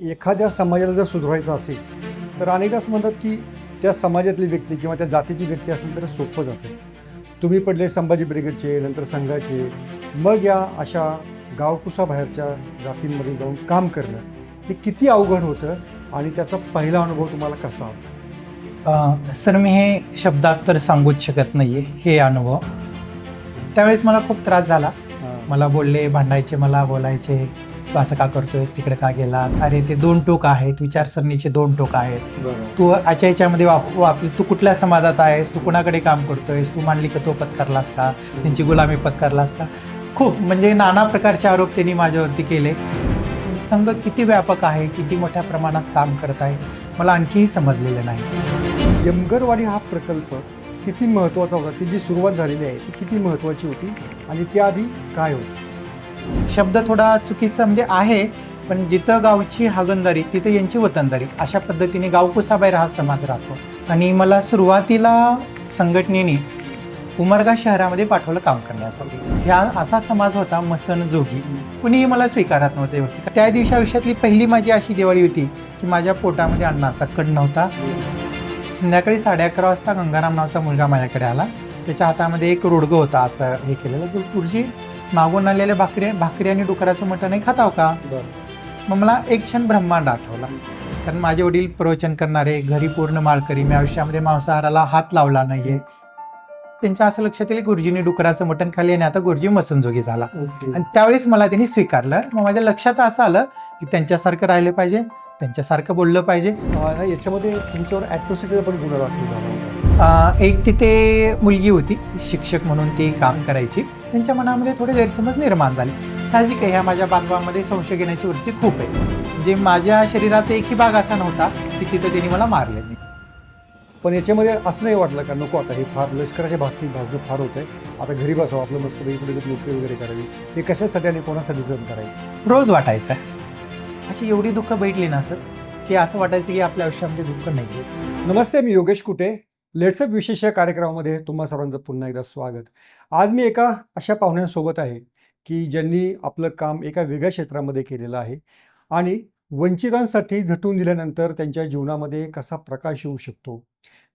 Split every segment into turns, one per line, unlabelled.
एखाद्या समाजाला जर सुधारायचं असेल तर अनेकदा असं म्हणतात की त्या समाजातली व्यक्ती किंवा त्या जातीची व्यक्ती असेल तर सोपं जातं. तुम्ही पडले संभाजी ब्रिगेडचे, नंतर संघाचे, मग या अशा गावकुसाबाहेरच्या जातींमध्ये जाऊन काम करणं हे किती अवघड होतं आणि त्याचा पहिला अनुभव तुम्हाला कसा होता?
सर, मी हे शब्दात तर सांगूच शकत नाही आहे हे अनुभव. त्यावेळेस मला खूप त्रास झाला. मला बोलले, भांडायचे, मला बोलायचे, तू असं का करतोयस, तिकडे का गेलास, अरे ते दोन टोक आहेत, विचारसरणीचे दोन टोक आहेत, तू आजच्या ह्याच्यामध्ये वापली, तू कुठल्या समाजाचा आहेस, तू कुणाकडे काम करतोयस, तू मांडली का तो पत्करलास का, त्यांची गुलामी पत्करलास का. खूप म्हणजे नाना प्रकारचे आरोप त्यांनी माझ्यावरती केले. संघ किती व्यापक आहे, किती मोठ्या प्रमाणात काम करत आहे, मला आणखीही समजलेलं नाही.
यमगरवाडी हा प्रकल्प किती महत्त्वाचा होता? ती जी सुरुवात झालेली आहे ती किती महत्त्वाची होती आणि त्याआधी काय होतं?
शब्द थोडा चुकीचा म्हणजे आहे, पण जिथं गावची हागणदारी तिथे यांची वतनदारी, अशा पद्धतीने गावकुसाबाहेर हा समाज राहतो. आणि मला सुरुवातीला संघटनेने उमरगा शहरामध्ये पाठवलं काम करण्यासाठी. ह्या असा समाज होता मसन जोगी, कुणीही मला स्वीकारत नव्हते व्यवस्थित. त्या दिवशी आयुष्यातली पहिली माझी अशी दिवाळी होती की माझ्या पोटामध्ये अन्नाचा कण नव्हता. संध्याकाळी 11:30 वाजता गंगाराम नावाचा मुलगा माझ्याकडे आला. त्याच्या हातामध्ये एक रोडगं होता असं हे केलेलं. गुरुजी, मागून आलेल्या भाकरी आणि डुकराचं मटण हे खाताव का? मग मला एक क्षण ब्रह्मांड आठवला. कारण माझे वडील प्रवचन करणारे, घरी पूर्ण माळकरी, मी आयुष्यामध्ये मांसाहाराला हात लावला नाहीये. त्यांच्या असं लक्षात येईल, गुरुजींनी डुकराचं मटण खाल्ली आणि आता गुरुजी मसनजोगी झाला. आणि त्यावेळेस मला त्यांनी स्वीकारलं. मग माझ्या लक्षात असं आलं की त्यांच्यासारखं राहिलं पाहिजे, त्यांच्यासारखं बोललं पाहिजे.
याच्यामध्ये तुमच्यावर ॲट्रोसिटीचा पण गुन्हा दाखल झाला.
एक तिथे मुलगी होती, शिक्षक म्हणून ती काम करायची. त्यांच्या मनामध्ये थोडे गैरसमज निर्माण झाले. साहजिक आहे, ह्या माझ्या बांधवामध्ये संशय घेण्याची वृत्ती खूप आहे. म्हणजे माझ्या शरीराचा एकही भाग असा नव्हता की तिथे त्यांनी मला मारले नाही.
पण याच्यामध्ये असं नाही वाटलं का नको आता हे फार लष्कराच्या भाजणं फार होत आहे, आता घरी बसावं, आपलं मस्तपैकी कुठे नोकरी वगैरे करावी, हे कशासाठी आणि कोणासाठी सहन करायचं?
रोज वाटायचं. अशी एवढी दुःख भेटली ना सर, की असं वाटायचं की आपल्या आयुष्यामध्ये दुःख नाहीच.
नमस्ते, मी योगेश कुटे. लेट्सअप विशेष या कार्यक्रमामध्ये तुम्हा सर्वांचं पुन्हा एकदा स्वागत. आज मी एका अशा पाहुण्यांसोबत आहे की ज्यांनी आपलं काम एका वेगळ्या क्षेत्रामध्ये केलेलं आहे आणि वंचितांसाठी झटून दिल्यानंतर त्यांच्या जीवनामध्ये कसा प्रकाश येऊ शकतो,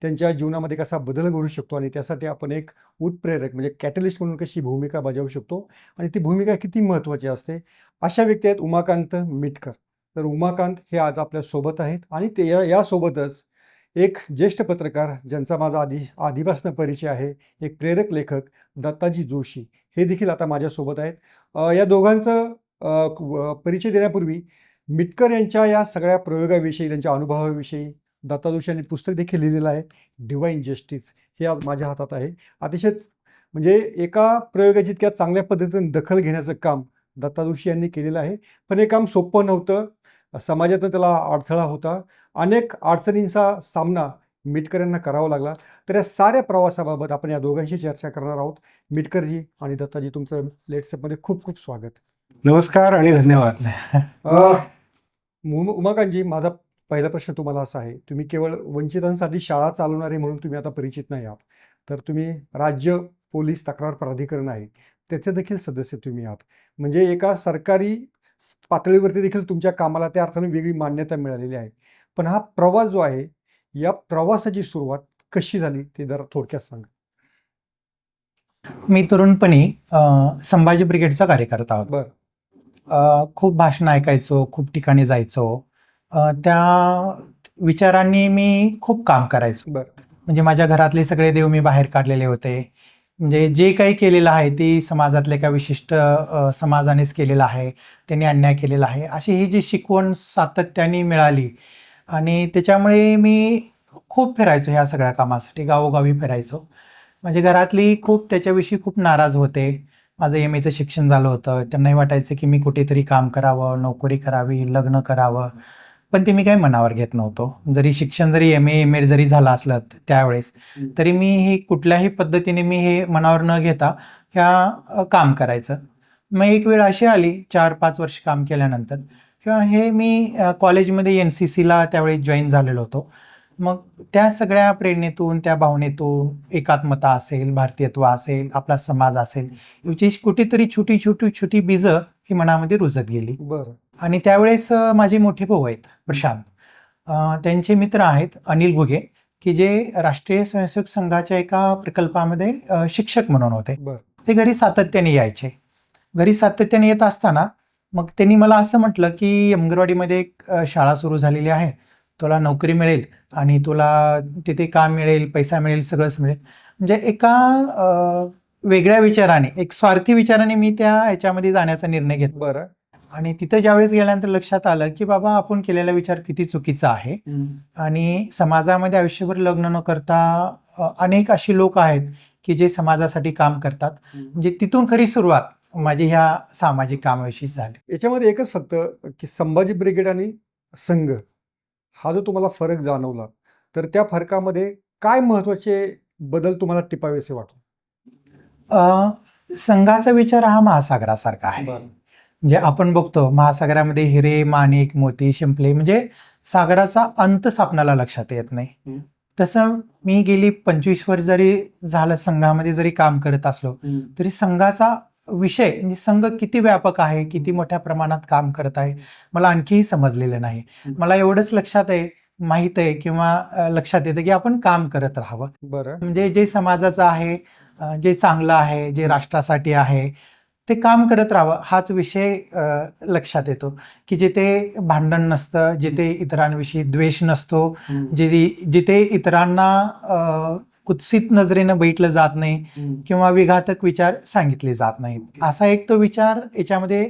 त्यांच्या जीवनामध्ये कसा बदल घडू शकतो आणि त्यासाठी आपण एक उत्प्रेरक म्हणजे कॅटलिस्ट म्हणून कशी भूमिका बजावू शकतो आणि ती भूमिका किती महत्त्वाची असते, अशा व्यक्ती आहेत उमाकांत मिटकर. तर उमाकांत हे आज आपल्यासोबत आहेत आणि ते यासोबतच एक ज्येष्ठ पत्रकार ज्यांचा माझा आधीपासून परिचय आहे, एक प्रेरक लेखक दत्ताजी जोशी, हे देखील आता माझ्यासोबत आहेत. या दोघांचं परिचय देण्यापूर्वी मिटकर यांच्या या सगळ्या प्रयोगाविषयी, त्यांच्या अनुभवाविषयी दत्ता जोशी यांनी पुस्तक देखील लिहिलेलं आहे, डिवाइन जस्टिस. हे आज माझ्या हातात आहे. अतिशय म्हणजे एका प्रयोगाची इतक्या चांगल्या पद्धतीने दखल घेण्याचं काम दत्ता जोशी यांनी केलेलं आहे. पण हे काम सोपं नव्हतं. समाजातून त्याला अडथळा होता. अनेक अडचणींचा सामना मिटकर यांना करावा लागला. तर या साऱ्या प्रवासाबाबत आपण या दोघांशी चर्चा करणार आहोत. मिटकरजी आणि दत्ताजी, तुमचं लेट्सअपमध्ये खूप खूप स्वागत.
नमस्कार आणि धन्यवाद.
उमाकांतजी, माझा पहिला प्रश्न तुम्हाला असा आहे, तुम्ही केवळ वंचितांसाठी शाळा चालवणारे म्हणून तुम्ही आता परिचित नाही आहात, तर तुम्ही राज्य पोलीस तक्रार प्राधिकरण आहे त्याचे देखील सदस्य तुम्ही आहात. म्हणजे एका सरकारी पातळीवरती देखील तुमच्या कामाला त्या अर्थाने वेगळी मान्यता मिळालेली आहे. पण हा प्रवास जो आहे, या प्रवासाची सुरुवात कशी झाली ते जरा थोडक्यात सांगा.
मी तरुणपणी संभाजी ब्रिगेडचा कार्यकर्ता आहोत.
बरं.
खूप भाषण ऐकायचो, खूप ठिकाणी जायचो. त्या विचारांनी मी खूप काम करायचो.
बरं.
म्हणजे माझ्या घरातले सगळे देव मी बाहेर काढलेले होते. म्हणजे जे काही केलेलं आहे ते समाजातल्या एका विशिष्ट समाजानेच केलेलं आहे, त्यांनी अन्याय केलेला आहे, अशी ही जी शिकवण सातत्याने मिळाली. आणि त्याच्यामुळे मी खूप फिरायचो ह्या सगळ्या कामासाठी, गावोगावी फिरायचो. माझ्या घरातली खूप त्याच्याविषयी खूप नाराज होते. माझं MA शिक्षण झालं होतं, त्यांनाही वाटायचं की मी कुठेतरी काम करावं, नोकरी करावी, लग्न करावं, पण ते मी काही मनावर घेत नव्हतो. जरी शिक्षण जरी MA जरी झालं असलं त्यावेळेस, तरी मी हे कुठल्याही पद्धतीने मी हे मनावर न घेता ह्या काम करायचं. मग एक वेळ अशी आली 4-5 वर्ष काम केल्यानंतर किंवा हे मी कॉलेजमध्ये NCCला त्यावेळी जॉईन झालेलो होतो. मग त्या सगळ्या प्रेरणेतून, त्या भावनेतून एकात्मता असेल, भारतीयत्व असेल, आपला समाज असेल, याची कुठेतरी छोटी छोटी छोटी बीजं ही मनामध्ये रुजत गेली.
बरं.
आणि त्यावेळेस माझे मोठे भाऊ आहेत प्रशांत, त्यांचे मित्र आहेत अनिल घुगे, की जे राष्ट्रीय स्वयंसेवक संघाच्या एका प्रकल्पामध्ये शिक्षक म्हणून होते.
बरं.
ते घरी सातत्याने यायचे. घरी सातत्याने येत असताना मग त्यांनी मला असं म्हटलं की यमगरवाडीमध्ये एक शाळा सुरू झालेली आहे, तुला नोकरी मिळेल आणि तुला तिथे काम मिळेल, पैसा मिळेल, सगळंच मिळेल. म्हणजे एका वेगळ्या विचाराने, एक स्वार्थी विचाराने मी त्या ह्याच्यामध्ये जाण्याचा निर्णय घेतला.
बरं.
आणि तिथं ज्यावेळेस गेल्यानंतर लक्षात आलं की बाबा आपण केलेला विचार किती चुकीचा आहे. आणि समाजामध्ये आयुष्यभर लग्न न करता अनेक अशी लोक आहेत की जे समाजासाठी काम करतात. म्हणजे तिथून खरी सुरुवात माझी ह्या सामाजिक कामाविषयी झाली.
याच्यामध्ये एकच फक्त की संभाजी ब्रिगेड आणि संघ हा जो तुम्हाला फरक जाणवला, तर त्या फरकामध्ये काय महत्वाचे बदल तुम्हाला टिपावेसे वाटले?
संघाचा विचार हा महासागरासारखा आहे.
बरं.
म्हणजे आपण बघतो महासागरामध्ये हिरे, माणिक, मोती, शिंपले, म्हणजे सागराचा अंतच आपणाला लक्षात येत नाही. तसं मी गेली 25 वर्ष जरी झालं संघामध्ये जरी काम करत असलो तरी संघाचा विषय म्हणजे संघ किती व्यापक आहे, किती मोठ्या प्रमाणात काम करत आहे, मला आणखीही समजलेलं नाही. मला एवढंच लक्षात आहे, माहीत आहे किंवा लक्षात येतं की आपण काम करत राहावं.
बरं.
म्हणजे जे समाजाचं आहे, जे चांगलं आहे, जे राष्ट्रासाठी आहे, ते काम करत राहावं हाच विषय लक्षात येतो. की जिथे भांडण नसतं, जिथे इतरांविषयी द्वेष नसतो, जिथे इतरांना कुत्सित नजरेनं बघितलं जात नाही किंवा विघातक विचार सांगितले जात नाहीत, असा एक तो विचार याच्यामध्ये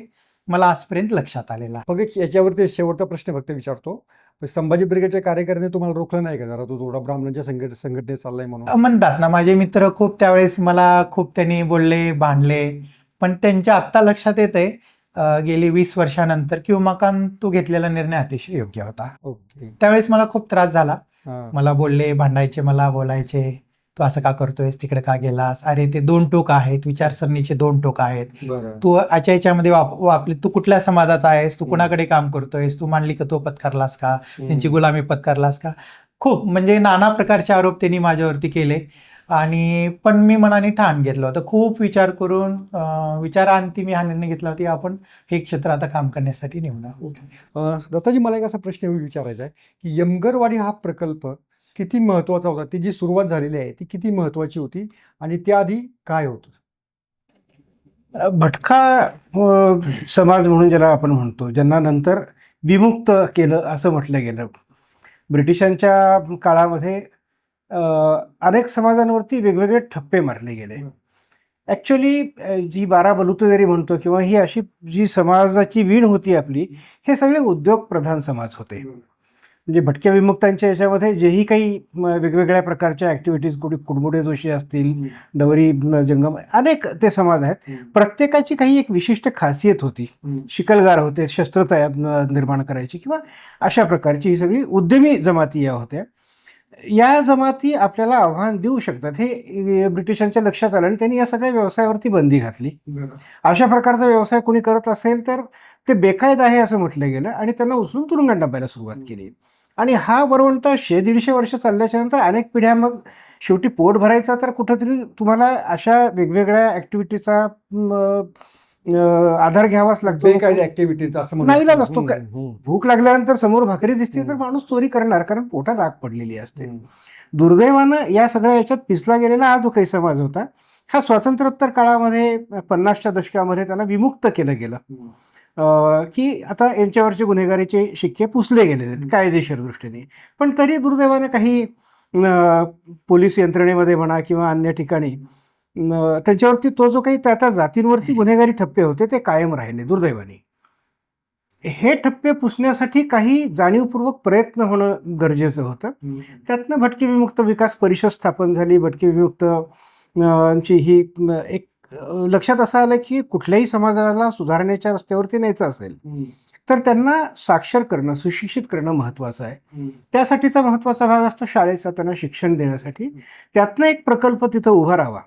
मला आजपर्यंत लक्षात आलेला.
फक्त याच्यावरती शेवटचा प्रश्न फक्त विचारतो, संभाजी ब्रिगेडच्या कार्यकर्त्यांनी तुम्हाला रोखलं नाही का, जरा तो थोडा ब्राह्मणांच्या संघटनेत चाललाय म्हणून?
म्हणतात ना, माझे मित्र खूप त्यावेळेस मला खूप त्यांनी बोलले, भांडले, पण त्यांच्या आत्ता लक्षात येतंय गेली 20 वर्षानंतर की उमाकांत तू घेतलेला निर्णय अतिशय योग्य होता.
ओके.
त्यावेळेस मला खूप त्रास झाला.
हां.
मला बोलले, भांडायचे, मला बोलायचे, तू असं का करतोयस, तिकडे का गेलास, अरे ते 2 टोक आहेत, विचारसरणीचे 2 टोक आहेत,
बरं.
तू याच्यामध्ये वापरले, तू कुठल्या समाजाचा आहेस, तू कुणाकडे काम करतोयस, तू मांडली का तो पत्करलास का, त्यांची गुलामी पत्करलास का, खूप म्हणजे नाना प्रकारचे आरोप त्यांनी माझ्यावरती केले. आणि पण मी मनाने ठाण घेतलं होतं, खूप विचार करून विचारांती मी हा निर्णय घेतला होता, आपण हे क्षेत्र आता काम करण्यासाठी निवडा.
दत्ताजी, मला एक असा प्रश्न विचारायचा आहे की यमगरवाडी हा प्रकल्प किती महत्वाचा होता? ती जी सुरुवात झालेली आहे ती किती महत्वाची होती आणि त्याआधी काय होतं?
भटका समाज म्हणून ज्याला आपण म्हणतो, ज्यांना नंतर विमुक्त केलं असं म्हटलं गेलं. ब्रिटिशांच्या काळामध्ये अनेक समाजांवरती वेगवेगळे ठप्पे मारले गेले. ॲक्च्युली जी 12 बलुतं जरी म्हणतो किंवा ही अशी जी समाजाची वीण होती आपली, हे सगळे उद्योगप्रधान समाज होते. म्हणजे भटक्या विमुक्तांच्या याच्यामध्ये जेही काही वेगवेगळ्या प्रकारच्या ॲक्टिव्हिटीज, कुडमुडे जोशी असतील, डवरी जंगम, अनेक ते समाज आहेत. प्रत्येकाची काही एक विशिष्ट खासियत होती. शिकलगार होते, शस्त्र निर्माण करायची किंवा अशा प्रकारची ही सगळी उद्यमी जमाती या होत्या. या जमाती आपल्याला आव्हान देऊ शकतात हे ब्रिटिशांच्या लक्षात आलं आणि त्यांनी या सगळ्या व्यवसायावरती बंदी घातली. अशा प्रकारचा व्यवसाय कोणी करत असेल तर ते बेकायदा आहे असं म्हटलं गेलं आणि त्यांना उचलून तुरुंगात टाकायला सुरुवात केली. आणि हा वरवंटा 100-150 वर्ष चालल्याच्या नंतर अनेक पिढ्या, मग शेवटी पोट भरायचा तर कुठंतरी तुम्हाला अशा वेगवेगळ्या ॲक्टिव्हिटीचा आधार घ्यावाच लागतो.
बेकायदा ॲक्टिव्हिटीज असं
नाईलाज असतो. भूक लागल्यानंतर समोर भाकरी दिसते तर माणूस चोरी करणार, कारण पोटात आग पडलेली असते. दुर्दैवानं या सगळ्या याच्यात पिसला गेलेला हा जो काही समाज होता, हा स्वातंत्र्योत्तर काळामध्ये 50च्या दशकामध्ये त्याला विमुक्त केलं गेलं. की आता यांच्यावरचे गुन्हेगारीचे शिक्के पुसले गेलेले आहेत कायदेशीर दृष्टीने. पण तरी दुर्दैवाने काही पोलीस यंत्रणेमध्ये म्हणा किंवा अन्य ठिकाणी त्यांच्यावरती तो जो काही त्या जातींवरती गुन्हेगारी ठप्पे होते ते कायम राहिले दुर्दैवाने. हे ठप्पे पुसण्यासाठी काही जाणीवपूर्वक प्रयत्न होणं गरजेचं होतं. त्यातनं भटके विमुक्त विकास परिषद स्थापन झाली. भटके विमुक्त ची ही एक लक्षात असं आलं की कुठल्याही समाजाला सुधारण्याच्या रस्त्यावरती न्यायचं असेल तर त्यांना साक्षर करणं, सुशिक्षित करणं महत्त्वाचं आहे. त्यासाठीचा महत्त्वाचा भाग असतो शाळेचा त्यांना शिक्षण देण्यासाठी. त्यातनं एक प्रकल्प तिथं उभा राहावा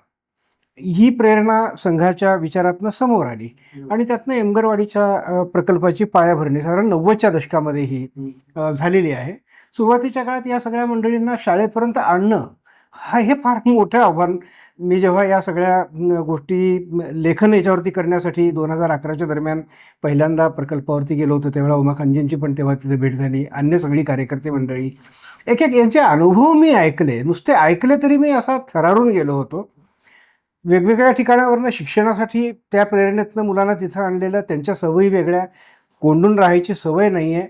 ही प्रेरणा संघाच्या विचारातनं समोर आली आणि त्यातनं एमगरवाडीच्या प्रकल्पाची पायाभरणी साधारण 90च्या दशकामध्ये ही झालेली आहे. सुरुवातीच्या काळात या सगळ्या मंडळींना शाळेपर्यंत आणणं हे फार मोठं आव्हान. मी जेव्हा या सगळ्या गोष्टी लेखन याच्यावरती करण्यासाठी 2011च्या दरम्यान पहिल्यांदा प्रकल्पावरती गेलो होतो, त्यावेळेला उमाकांजींची पण तेव्हा तिथे भेट झाली, अन्य सगळी कार्यकर्ते मंडळी, एक एक यांचे अनुभव मी ऐकले. नुसते ऐकले तरी मी असा थरारून गेलो होतो. वेगवेगळ्या ठिकाणावरनं शिक्षणासाठी त्या प्रेरणेतनं मुलांना तिथं आणलेलं, त्यांच्या सवयी वेगळ्या, कोंडून राहायची सवय नाही आहे,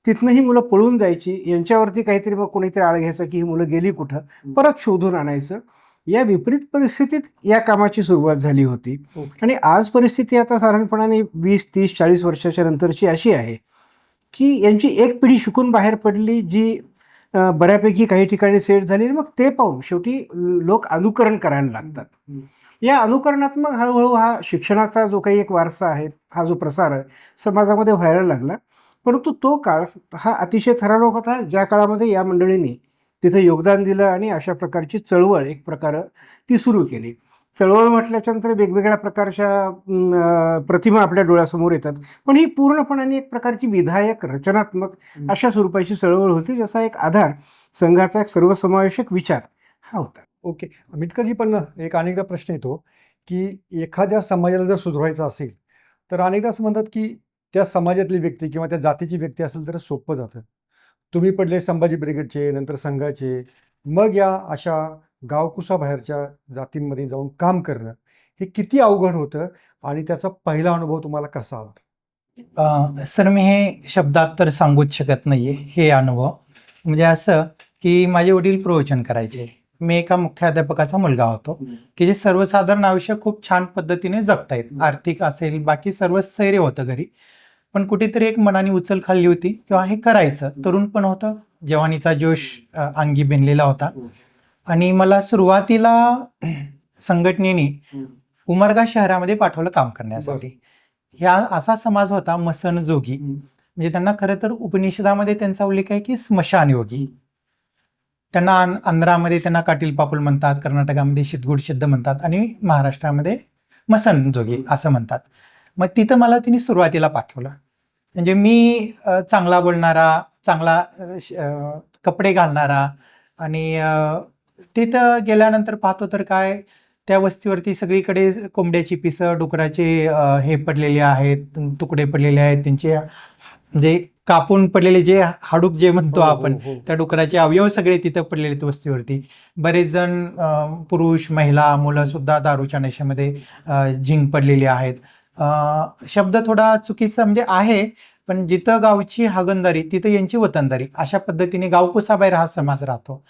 तिथनं ही मुलं पळून जायची, यांच्यावरती काहीतरी मग कोणीतरी आळ घ्यायचं की ही मुलं गेली कुठं, परत शोधून आणायचं. या विपरीत परिस्थितीत या कामाची सुरुवात झाली होती. आणि आज परिस्थिती आता साधारणपणाने 20, 30, 40 वर्षाच्या नंतरची अशी आहे की यांची एक पिढी शिकून बाहेर पडली, जी बऱ्यापैकी काही ठिकाणी सेट झाली, मग ते पाहून शेवटी लोक अनुकरण करायला लागतात. या अनुकरणात मग हळूहळू हा शिक्षणाचा जो काही एक वारसा आहे, हा जो प्रसार आहे समाजामध्ये व्हायला लागला. परंतु तो काळ हा अतिशय थरारक होता, ज्या काळामध्ये या मंडळींनी तिथे योगदान दिलं आणि अशा प्रकारची चळवळ एक प्रकारे ती सुरू केली. चळवळ म्हटल्याच्यानंतर वेगवेगळ्या प्रकारच्या प्रतिमा आपल्या डोळ्यासमोर येतात, पण ही पूर्णपणाने एक प्रकारची विधायक रचनात्मक अशा स्वरूपाची चळवळ होती, ज्याचा एक आधार संघाचा एक सर्वसमावेशक विचार हा होता.
ओके. मिटकरजी, पण एक अनेकदा प्रश्न येतो की एखाद्या समाजाला जर सुधारायचं असेल तर अनेकदा असं म्हणतात की त्या समाजातली व्यक्ती किंवा त्या जातीची व्यक्ती असेल तर सोपं जातं. तुम्ही पडले संभाजी ब्रिगेडचे, नंतर संघाचे, मग या अशा गावकुसाबाहेरच्या जातींमध्ये जाऊन काम करणं हे किती अवघड होतं आणि त्याचा पहिला अनुभव तुम्हाला कसा आला?
सर, मी हे शब्दात तर सांगूच शकत नाहीये. हे अनुभव म्हणजे असं की माझे वडील प्रवचन करायचे. मी एका मुख्याध्यापकाचा मुलगा होतो की जे सर्वसाधारण आयुष्य खूप छान पद्धतीने जगतायत, आर्थिक असेल बाकी सर्व स्थैर्य होतं घरी, पण कुठेतरी एक मनाने उचल खाल्ली होती किंवा हे करायचं. तरुण पण होतं, जवानीचा जोश अंगी बेनलेला होता. आणि मला सुरुवातीला संघटनेने उमरगा शहरामध्ये पाठवलं काम करण्यासाठी. ह्या असा समाज होता मसन जोगी, म्हणजे त्यांना खरं तर उपनिषदामध्ये त्यांचा उल्लेख आहे की स्मशान योगी. त्यांना आंध्रामध्ये त्यांना काटील पापूल म्हणतात, कर्नाटकामध्ये शितगुड सिद्ध म्हणतात आणि महाराष्ट्रामध्ये मसन जोगी असं म्हणतात. मग तिथं मला तिने सुरुवातीला पाठवलं. म्हणजे मी चांगला बोलणारा, चांगला कपडे घालणारा, आणि तिथं गेल्यानंतर पाहतो तर काय, त्या वस्तीवरती सगळीकडे कोंबड्याची पिसं, डुकराचे हे पडलेले आहेत, तुकडे पडलेले आहेत, त्यांचे म्हणजे कापून पडलेले जे हाडूक जे म्हणतो आपण, त्या डुकराचे अवयव सगळे तिथं पडलेले आहेत वस्तीवरती. बरेच जण पुरुष, महिला, मुलं सुद्धा दारूच्या नशेमध्ये झिंग पडलेली आहेत. शब्द थोडा चुकीचा म्हणजे आहे, पण जिथं गावची हागणदारी तिथं यांची वतनदारी, अशा पद्धतीने गावकुसाबाहेर हा समाज राहतो.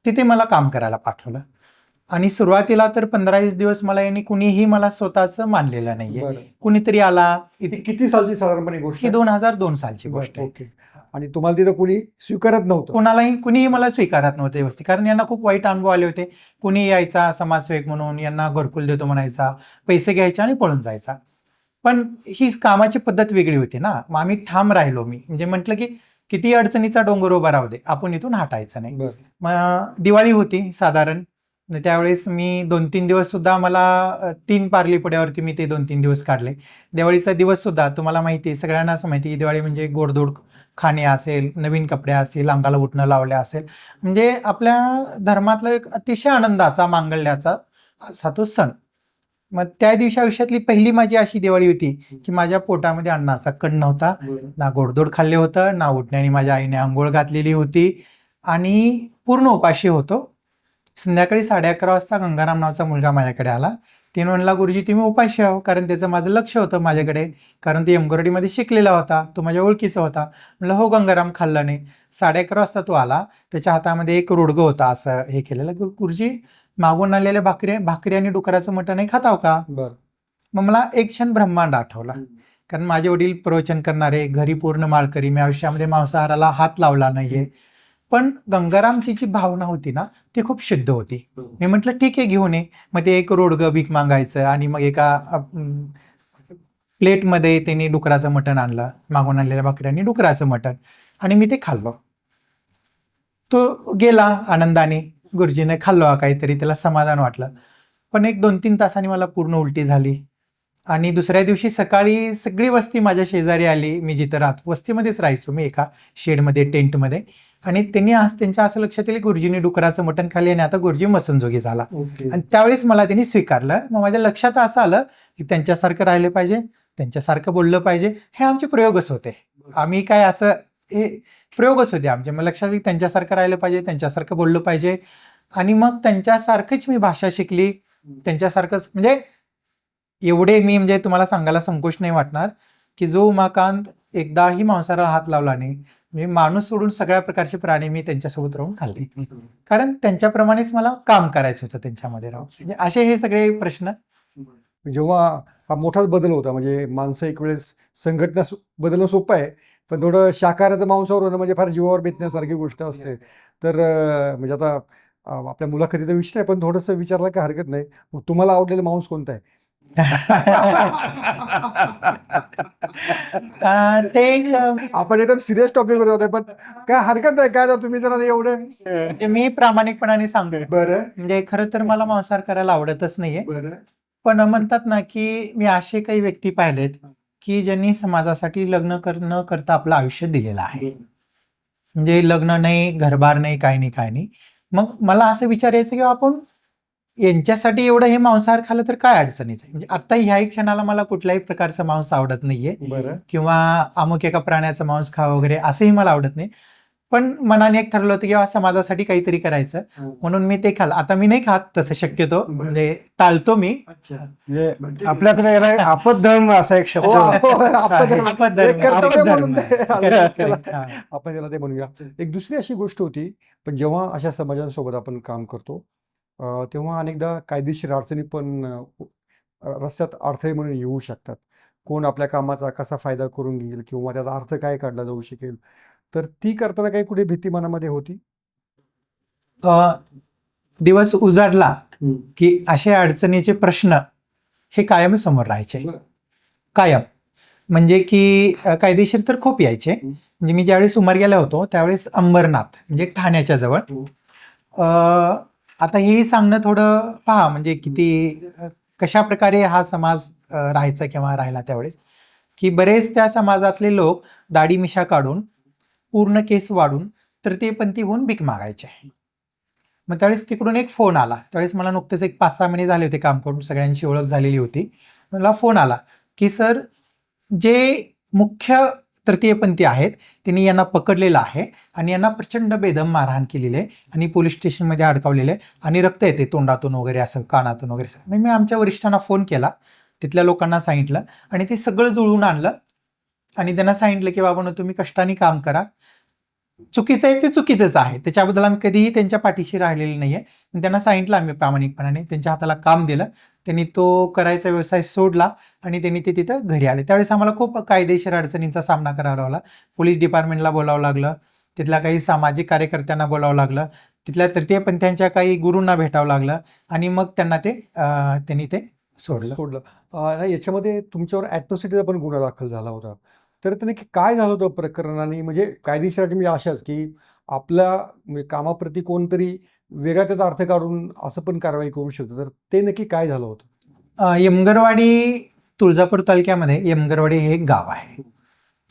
तिथे मला काम करायला पाठवलं. आणि सुरुवातीला तर 15-20 दिवस मला यांनी कुणीही मला स्वतःच मानलेलं नाहीये. कुणीतरी आला.
किती सालची साधारणपणे गोष्ट?
ही 2002 सालची गोष्ट आहे.
ओके. आणि तुम्हाला तिथं कुणी स्वीकारत नव्हतं?
कुणीही मला स्वीकारत नव्हते व्यवस्थित, कारण यांना खूप वाईट अनुभव आले होते. कुणी यायचा समाजसेवक म्हणून, यांना घरकुल देतो म्हणायचा, पैसे घ्यायचे आणि पळून जायचा. पण ही कामाची पद्धत वेगळी होती ना. मग आम्ही ठाम राहिलो. मी म्हणजे म्हटलं की किती अडचणीचा डोंगर उभा राहू दे, आपण इथून हटायचं नाही. मग दिवाळी होती साधारण, त्यावेळेस मी 2-3 दिवस सुद्धा, मला 3 पारली पुड्यावरती मी ते 2-3 दिवस काढले. दिवाळीचा दिवस सुद्धा तुम्हाला माहिती आहे, सगळ्यांना असं माहिती की दिवाळी म्हणजे गोडधोड खाणे असेल, नवीन कपडे असतील, अंगाला उठणं लावले असेल, म्हणजे आपल्या धर्मातला एक अतिशय आनंदाचा, मांगल्याचा असा तो सण. मग त्या दिवशी आयुष्यातली पहिली माझी अशी दिवाळी होती की माझ्या पोटामध्ये अन्नाचा कण नव्हता, ना गोडधोड खाल्ले होतं, ना उठण्याने माझ्या आईने आंघोळ घातलेली होती, आणि पूर्ण उपाशी होतो. संध्याकाळी 11:30 वाजता गंगाराम नावाचा मुलगा माझ्याकडे आला. तिने म्हणला, गुरुजी तुम्ही उपाशी आहो, कारण त्याचं माझं लक्ष होतं माझ्याकडे, कारण ते एमगोरडीमध्ये शिकलेला होता, तो माझ्या ओळखीचा होता. म्हणलं हो गंगाराम, खाल्लं नाही. 11:30 वाजता तो आला, त्याच्या हातामध्ये एक रोडगं होता असं हे केलेलं. गुरुजी मागून आलेल्या भाकरी आणि डुकराचं मटण हे खाताव का? मग मला एक क्षण ब्रह्मांड आठवला, कारण माझे वडील प्रवचन करणारे, घरी पूर्ण माळकरी, मी आयुष्यामध्ये मांसाहाराला हात लावला नाहीये. पण गंगारामची जी भावना होती ना, ती खूप शुद्ध होती. मी म्हटलं ठीक आहे, घेऊन ये. मग ते एक रोडगं भीक मागायचं, आणि मग एका प्लेटमध्ये त्यांनी डुकराचं मटण आणलं, मागून आणलेल्या भाकरी आणि डुकराचं मटण, आणि मी ते खाल्लो. तो गेला आनंदाने. गुरुजीने खाल्लो काहीतरी, त्याला समाधान वाटलं. पण एक 2-3 तासांनी मला पूर्ण उलटी झाली आणि दुसऱ्या दिवशी सकाळी सगळी वस्ती माझ्या शेजारी आली. मी जिथं राहतो वस्तीमध्येच राहायचो मी, एका शेडमध्ये, टेंटमध्ये. आणि त्यांनी त्यांच्या असं लक्षात येईल, गुरुजींनी डुकराचं मटण खाल्ले आणि आता गुरुजी मसनजोगी झाला. आणि त्यावेळेस मला त्यांनी स्वीकारलं. मग माझ्या लक्षात असं आलं की त्यांच्यासारखं राहिलं पाहिजे, त्यांच्यासारखं बोललं पाहिजे. हे आमचे प्रयोगच होते. आम्ही काय असं हे प्रयोगच होते आमचे. मग लक्षात येईल त्यांच्यासारखं राहिलं पाहिजे, त्यांच्यासारखं बोललं पाहिजे. आणि मग त्यांच्यासारखीच मी भाषा शिकली, त्यांच्यासारखंच. म्हणजे एवढे मी, म्हणजे तुम्हाला सांगायला संकोच नाही वाटणार की जो उमाकांत एकदाही मांसाहाराला हात लावला नाही. म्हणजे माणूस सोडून सगळ्या प्रकारचे प्राणी मी त्यांच्यासोबत राहून खाल्ले, कारण त्यांच्याप्रमाणेच मला काम करायचं होतं त्यांच्यामध्ये राहून. म्हणजे असे हे सगळे प्रश्न.
जेव्हा हा मोठाच बदल होता, म्हणजे माणसं एक वेळेस संघटना बदलणं सोपं आहे, पण थोडं शाकाहाराचं मांसाहार होणं म्हणजे फार जीवावर बेतण्यासारखी गोष्ट असते. तर म्हणजे आता आपल्या मुलाखतीचा विषय नाही, पण थोडंसं विचारलं काय हरकत नाही. मग तुम्हाला आवडलेलं मांस कोणतं आहे?
ते एक,
आपण एकदम सिरियस टॉपिकवर जातोय, पण काय हरकत नाही. काय तुम्ही जरा एवढं
म्हणजे मी प्रामाणिकपणाने सांगतो,
बरं
म्हणजे खरं तर मला मांसाहार करायला आवडतच नाहीये.
बरं
पण म्हणतात ना की मी असे काही व्यक्ती पाहिलेत की ज्यांनी समाजासाठी लग्न न करता आपलं आयुष्य दिलेलं आहे. म्हणजे लग्न नाही, घरबार नाही, काय नाही, काय नाही. मग मला असं विचारायचं की आपण यांच्यासाठी एवढं हे मांसाहार खाल्लं तर काय अडचणीचं आहे. म्हणजे आता ह्याही क्षणाला मला कुठल्याही प्रकारचं मांस आवडत नाहीये,
बरं
किंवा अमुक एका प्राण्याचं मांस खावं वगैरे असंही मला आवडत नाही. पण मनाने एक ठरलं होतं की समाजासाठी काहीतरी करायचं, म्हणून मी ते खाल्लं. आता मी नाही खात तसं, शक्यतो म्हणजे टाळतो मी.
म्हणजे आपल्याकडे याला आपद्धर्म असा एक शब्द
हो,
आहे.
आपद्धर्म,
कर्तव्य म्हणून
आपद्धर्म.
ते
Correct, correct. हा.
आपण त्याला ते म्हणूया. एक दुसरी अशी गोष्ट होती, पण जेव्हा अशा समाजांसोबत आपण काम करतो, तेव्हा अनेकदा कायदेशीर अडचणी पण रस्त्यात अडथळे म्हणून येऊ शकतात. कोण आपल्या कामाचा कसा फायदा करून घेईल किंवा त्याचा अर्थ काय काढला जाऊ शकेल. तर ती करताना काही कुठे भीती मनामध्ये होती?
दिवस उजाडला की असे अडचणीचे प्रश्न हे कायम समोर राहायचे, कायम. म्हणजे की कायदेशीर तर खूप यायचे. म्हणजे मी ज्यावेळेस उमरग्याला होतो त्यावेळेस अंबरनाथ, म्हणजे ठाण्याच्या जवळ. आता हेही सांगणं थोडं पहा, म्हणजे किती कशा प्रकारे हा समाज राहायचा किंवा राहिला त्यावेळेस, की बरेच त्या समाजातले लोक दाढी मिशा काढून, पूर्ण केस वाढून तृतीयपंथी होऊन भीक मागायचे. मग त्यावेळेस तिकडून एक फोन आला. त्यावेळेस मला नुकतेच एक 5-6 महिने झाले होते काम करून, सगळ्यांची ओळख झालेली होती. मला फोन आला की सर, जे मुख्य तृतीयपंथी आहेत त्यांनी यांना पकडलेलं आहे आणि यांना प्रचंड बेदम मारहाण केलेली आहे आणि पोलीस स्टेशनमध्ये अडकवलेले आहे आणि रक्त येते तोंडातून वगैरे, असं कानातून वगैरे. मग मी आमच्या वरिष्ठांना फोन केला, तिथल्या लोकांना सांगितलं आणि ते सगळं जुळवून आणलं आणि त्यांना सांगितलं की बाबा तुम्ही कष्टाने काम करा, चुकीचं आहे ते चुकीचंच आहे, त्याच्याबद्दल आम्ही कधीही त्यांच्या पाठीशी राहिलेलं नाहीये. त्यांना सांगितलं आम्ही प्रामाणिकपणाने, त्यांच्या हाताला काम दिलं, त्यांनी तो करायचा व्यवसाय सोडला आणि त्यांनी ते तिथं घरी आले. त्यावेळेस आम्हाला खूप कायदेशीर अडचणींचा सामना करावा लागला. पोलीस डिपार्टमेंटला बोलावं लागलं, तिथल्या काही सामाजिक कार्यकर्त्यांना बोलावं लागलं, तिथल्या तृतीयपंथ्यांच्या काही गुरूंना भेटावं लागलं आणि मग त्यांनी ते सोडलं.
नाही, याच्यामध्ये तुमच्यावर ॲट्रॉसिटीचा पण गुन्हा दाखल झाला होता. तर ते नक्की काय झालं होतं प्रकरण? आणि म्हणजे कायदेशीर अटी म्हणजे अशाच की आपल्या म्हणजे कामाप्रती कोणतरी वेगळा त्याचा अर्थ काढून असं पण कारवाई करू शकतो. तर ते नक्की काय झालं होतं?
यमगरवाडी, तुळजापूर तालुक्यामध्ये यमगरवाडी हे एक गाव आहे.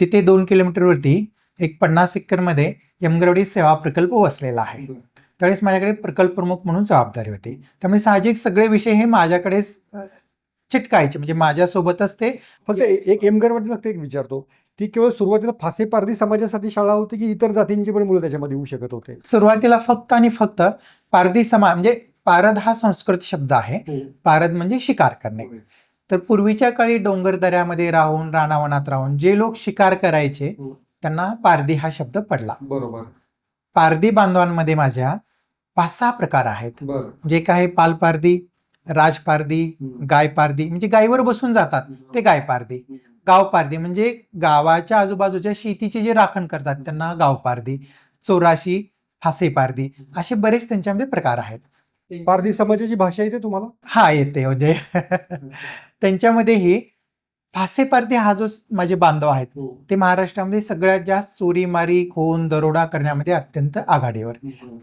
तिथे 2 किलोमीटरवरती एक 50 एकरमध्ये यमगरवाडी सेवा प्रकल्प वसलेला आहे. त्यावेळेस माझ्याकडे प्रकल्प प्रमुख म्हणून जबाबदारी होती. त्यामुळे साहजिक सगळे विषय हे माझ्याकडेच चिटकायचे, म्हणजे माझ्यासोबतच ते.
फक्त एक एमगरवाडी फक्त एक विचारतो, ती केवळ सुरुवातीला फासे पारधी समाजासाठी शाळा होती की इतर जातींची पण मुलं त्याच्यामध्ये येऊ शकत होते?
सुरुवातीला फक्त आणि फक्त पारधी समाज, म्हणजे पारद हा संस्कृत शब्द आहे. पारद म्हणजे शिकार करणे. तर पूर्वीच्या काळी डोंगर दऱ्यामध्ये राहून, रानावनात राहून जे लोक शिकार करायचे त्यांना पारधी हा शब्द पडला.
बरोबर.
पारधी बांधवांमध्ये माझ्या 5-6 प्रकार आहेत. जे काय पाल पारधी, राज पारधी, गाय पारधी, म्हणजे गायीवर बसून जातात ते गाय पारधी. गाव पारधी म्हणजे गावाच्या आजूबाजूच्या शेतीची जे राखण करतात त्यांना गाव पारधी. चोराशी, फासे पारधी, असे बरेच त्यांच्यामध्ये प्रकार आहेत.
पारधी समाजाची भाषा येते तुम्हाला?
हा, येते. म्हणजे त्यांच्यामध्येही फासेपारधी हा जो माझे बांधव आहेत ते महाराष्ट्रामध्ये सगळ्यात जास्त चोरी मारी खून दरोडा करण्यामध्ये अत्यंत आघाडीवर.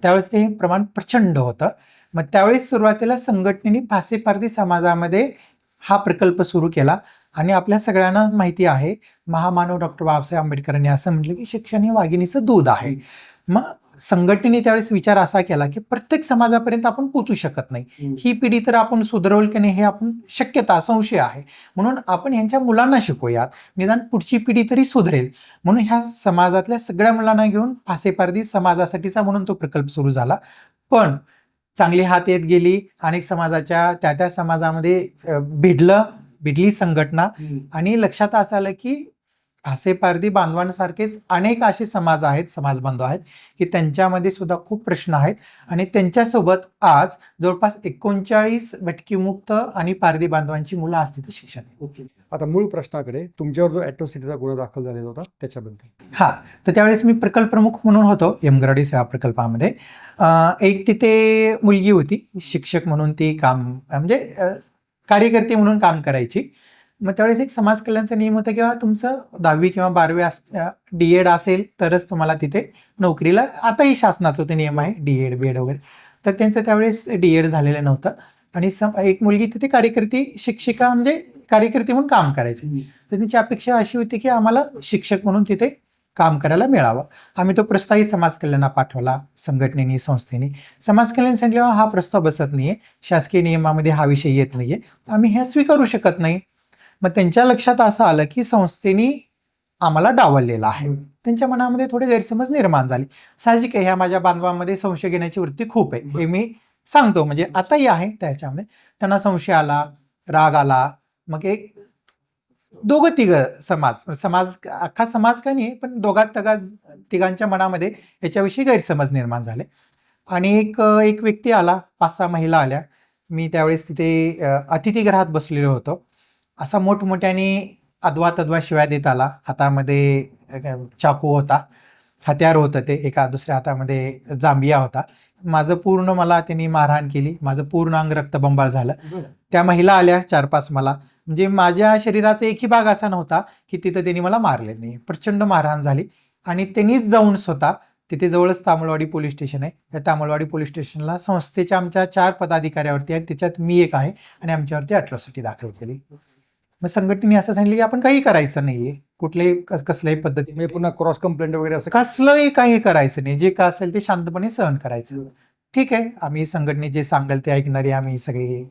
त्यावेळेस ते प्रमाण प्रचंड होतं. मग त्यावेळेस सुरुवातीला संघटनेने फासेपारधी समाजामध्ये हा प्रकल्प सुरू केला आणि आपल्या सगळ्यांना माहिती आहे महामानव डॉक्टर बाबासाहेब आंबेडकरांनी असं म्हटलं की शिक्षण हे वाघिणीचं दूध आहे. मग संघटनेने त्यावेळेस विचार असा केला की प्रत्येक समाजापर्यंत आपण पोचू शकत नाही, ही पिढी तर आपण सुधारवल की नाही हे आपण शक्यता संशय आहे, म्हणून आपण यांच्या मुलांना शिकवूयात, निदान पुढची पिढी तरी सुधरेल. म्हणून ह्या समाजातल्या सगळ्या मुलांना घेऊन फासेपारधी समाजासाठीचा म्हणून तो प्रकल्प सुरू झाला. पण चांगली हात येत गेली, अनेक समाजाच्या त्या समाजामध्ये भिडली संघटना आणि लक्षात असं आलं की फासेपारधी बांधवांसारखेच अनेक असे समाज बांधव आहेत की त्यांच्यामध्ये सुद्धा खूप प्रश्न आहेत आणि त्यांच्यासोबत आज जवळपास 39 भटकीमुक्त आणि पारधी बांधवांची मुलं आज तिथे शिक्षण आहे.
आता मूळ प्रश्नाकडे, तुमच्यावर जो ॲट्रॉसिटीचा गुन्हा दाखल झालेला होता त्याच्याबद्दल.
हा, तर त्यावेळेस मी प्रकल्प प्रमुख म्हणून होतो यमगराडी सेवा प्रकल्पामध्ये. एक तिथे मुलगी होती, शिक्षक म्हणून ती काम म्हणजे कार्यकर्ती म्हणून काम करायची. मग त्यावेळेस एक समाज कल्याणचा नियम होता किंवा तुमचं 10वी किंवा 12वी DED असेल तरच तुम्हाला तिथे नोकरीला, आताही शासनाचा ते नियम आहे DED BED वगैरे, तर त्यांचं त्यावेळेस DED झालेलं नव्हतं आणि एक मुलगी तिथे कार्यकर्ती शिक्षिका म्हणजे कार्यकर्ती म्हणून काम करायचे. तर त्यांची अपेक्षा अशी होती की आम्हाला शिक्षक म्हणून तिथे काम करायला मिळावं. आम्ही तो प्रस्तावही समाज कल्याणला पाठवला संघटनेने संस्थेने. समाज कल्याण सांगितलं हा प्रस्ताव बसत नाहीये, शासकीय नियमामध्ये हा विषय येत नाहीये, आम्ही हे स्वीकारू शकत नाही. मग त्यांच्या लक्षात असं आलं की संस्थेने आम्हाला डावललेलं आहे. त्यांच्या मनामध्ये थोडे गैरसमज निर्माण झाले. साहजिक आहे, ह्या माझ्या बांधवांमध्ये संशय घेण्याची वृत्ती खूप आहे, हे मी सांगतो, म्हणजे आताही आहे. त्याच्यामध्ये त्यांना संशय आला, राग आला. मग एक दोघं तिघं समाज अख्खा समाज का नाही पण तिघांच्या मनामध्ये याच्याविषयी गैरसमज निर्माण झाले आणि एक व्यक्ती आला, 5-6 महिला आल्या. मी त्यावेळेस तिथे अतिथीगृहात बसलेलो होतो. असा मोठमोठ्याने अद्वा शिवाय देत आला. हातामध्ये चाकू होता, हत्यार होतं ते, एका दुसऱ्या हातामध्ये जांभिया होता. मला त्यांनी मारहाण केली, माझं पूर्ण अंग रक्तबंबाळ झालं. त्या महिला आल्या 4-5 मला, म्हणजे माझ्या शरीराचा एकही भाग असा नव्हता की तिथं त्यांनी मला मारले नाही. प्रचंड मारहाण झाली आणि त्यांनीच जाऊन स्वतः तिथे जवळच तामलवाडी पोलीस स्टेशन आहे, त्या तामलवाडी पोलीस स्टेशनला संस्थेच्या आमच्या 4 पदाधिकाऱ्यावरती आहेत, त्याच्यात मी एक आहे, आणि आमच्यावरती अट्रॉसिटी दाखल केली. मग संघटनेने असं सांगितलं की आपण काही करायचं नाहीये, कुठल्याही कसल्याही पद्धतीने,
म्हणजे पुन्हा क्रॉस कंप्लेंट वगैरे असं
कसलंही काही करायचं नाही, जे का असेल ते शांतपणे सहन करायचं. ठीक आहे, आम्ही संघटने जे सांगेल ते ऐकणारे आम्ही सगळे.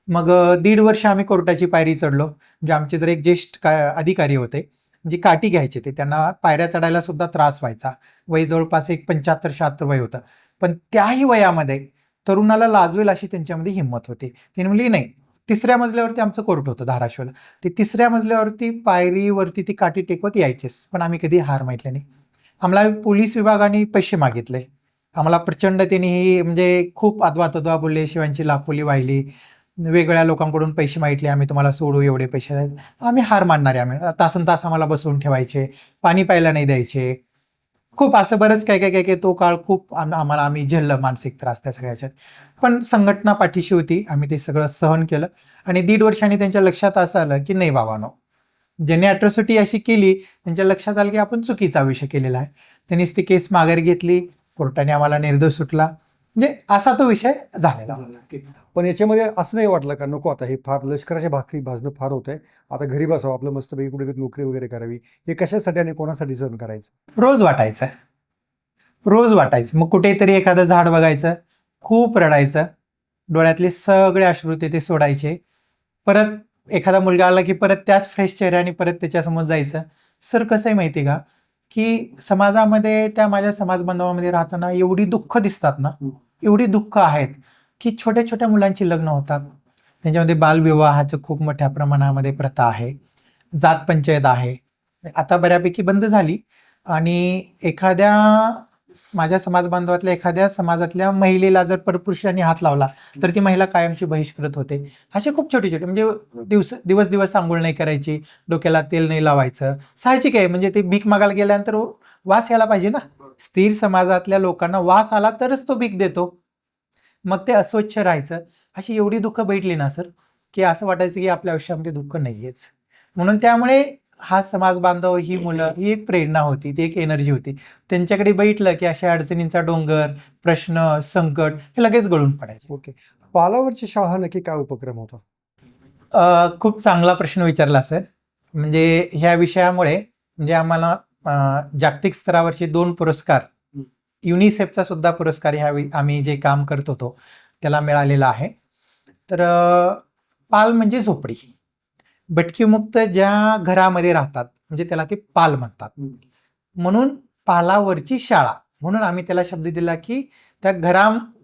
मग 1.5 वर्ष आम्ही कोर्टाची पायरी चढलो. म्हणजे आमचे जर एक ज्येष्ठ अधिकारी होते, म्हणजे काठी घ्यायचे ते, त्यांना पायऱ्या चढायला सुद्धा त्रास व्हायचा. वय जवळपास एक 75-76 वय होतं, पण त्याही वयामध्ये तरुणाला लाजवेल अशी त्यांच्यामध्ये हिंमत होती. त्यांनी म्हणली नाही, 3ऱ्या मजल्यावरती आमचं कोर्ट होतं धाराशिवला, ते 3ऱ्या मजल्यावरती पायरीवरती ती काठी टेकवत यायचेच, पण आम्ही कधी हार मानली नाही. आम्हाला पोलीस विभागाने पैसे मागितले, आम्हाला प्रचंड त्यांनी म्हणजे खूप अद्वा बोलले, शिवांची लाखोली वाहिली, वेगवेगळ्या लोकांकडून पैसे मागितले, आम्ही तुम्हाला सोडू, एवढे पैसे. आम्ही हार मानणारे, आम्ही तासनतास आम्हाला बसवून ठेवायचे, पाणी प्यायला नाही द्यायचे, खूप असं बरंच काय तो काळ खूप आम्ही झेललं, मानसिक त्रास त्या सगळ्याच्यात. पण संघटना पाठीशी होती, आम्ही ते सगळं सहन केलं. आणि 1.5 वर्षांनी त्यांच्या लक्षात असं आलं की नाही बाबांनो, ज्यांनी अट्रॉसिटी अशी केली त्यांच्या लक्षात आलं की आपण चुकीचा विषय केलेला आहे. त्यांनीच ती केस माघारी घेतली, कोर्टाने आम्हाला निर्दोष सुटला, म्हणजे असा तो विषय झालेला.
पण याच्यामध्ये असं नाही वाटलं का नको आता हे फार लष्कराच्या भाकरी भाजणं फार होतंय, आता घरी बसावं आपलं, मस्तपैकी कुठेतरी नोकरी वगैरे करावी, हे कशासाठी आणि कोणासाठी सहन करायचं?
रोज वाटायचं. मग कुठेतरी एखादं झाड बघायचं, खूप रडायचं, डोळ्यातले सगळे अश्रू ते सोडायचे. परत एखादा मुलगा आला की परत त्याच फ्रेश चेहऱ्याने परत त्याच्यासमोर जायचं. सर कसं आहे माहिती का, की समाजामध्ये, त्या माझ्या समाज बांधवामध्ये राहताना एवढी दुःख दिसतात ना, एवढी दुःख आहेत की छोट्या छोट्या मुलांची लग्न होतात, त्यांच्यामध्ये बालविवाहाचं खूप मोठ्या प्रमाणामध्ये प्रथा आहे, जात पंचायत आहे, आता बऱ्यापैकी बंद झाली. आणि माझ्या समाज बांधवातल्या एखाद्या समाजातल्या महिलेला जर परपुरुषांनी हात लावला तर ती महिला कायमची बहिष्कृत होते. असे खूप छोटे म्हणजे दिवस आंघोळ नाही करायची, डोक्याला तेल नाही लावायचं. साहजिक आहे, म्हणजे ते भीक मागायला गेल्यानंतर वास यायला पाहिजे ना, स्थिर समाजातल्या लोकांना वास आला तरच तो भीक देतो. मग ते अस्वच्छ राहायचं. अशी एवढी दुःख बैठली ना सर, की असं वाटायचं की आपल्या आयुष्यामध्ये दुःख नाहीयेच. म्हणून त्यामुळे हा समाज बांधव, ही मुलं, ही एक प्रेरणा होती, ती एक एनर्जी होती. त्यांच्याकडे बघितलं की अशा अडचणींचा डोंगर, प्रश्न, संकट हे लगेच गळून पडायचे.
ओके. पालावरची शाळा हा नक्की काय उपक्रम होता?
खूप चांगला प्रश्न विचारला सर. म्हणजे ह्या विषयामुळे म्हणजे आम्हाला जागतिक स्तरावरचे 2 पुरस्कार, युनिसेफचा सुद्धा पुरस्कार आम्ही जे काम करत होतो त्याला मिळालेला आहे. तर पाल म्हणजे झोपडी, भटकीमुक्त ज्या घरामध्ये राहतात म्हणजे त्याला ते पाल म्हणतात. म्हणून पालावरची शाळा म्हणून आम्ही त्याला शब्द दिला की त्या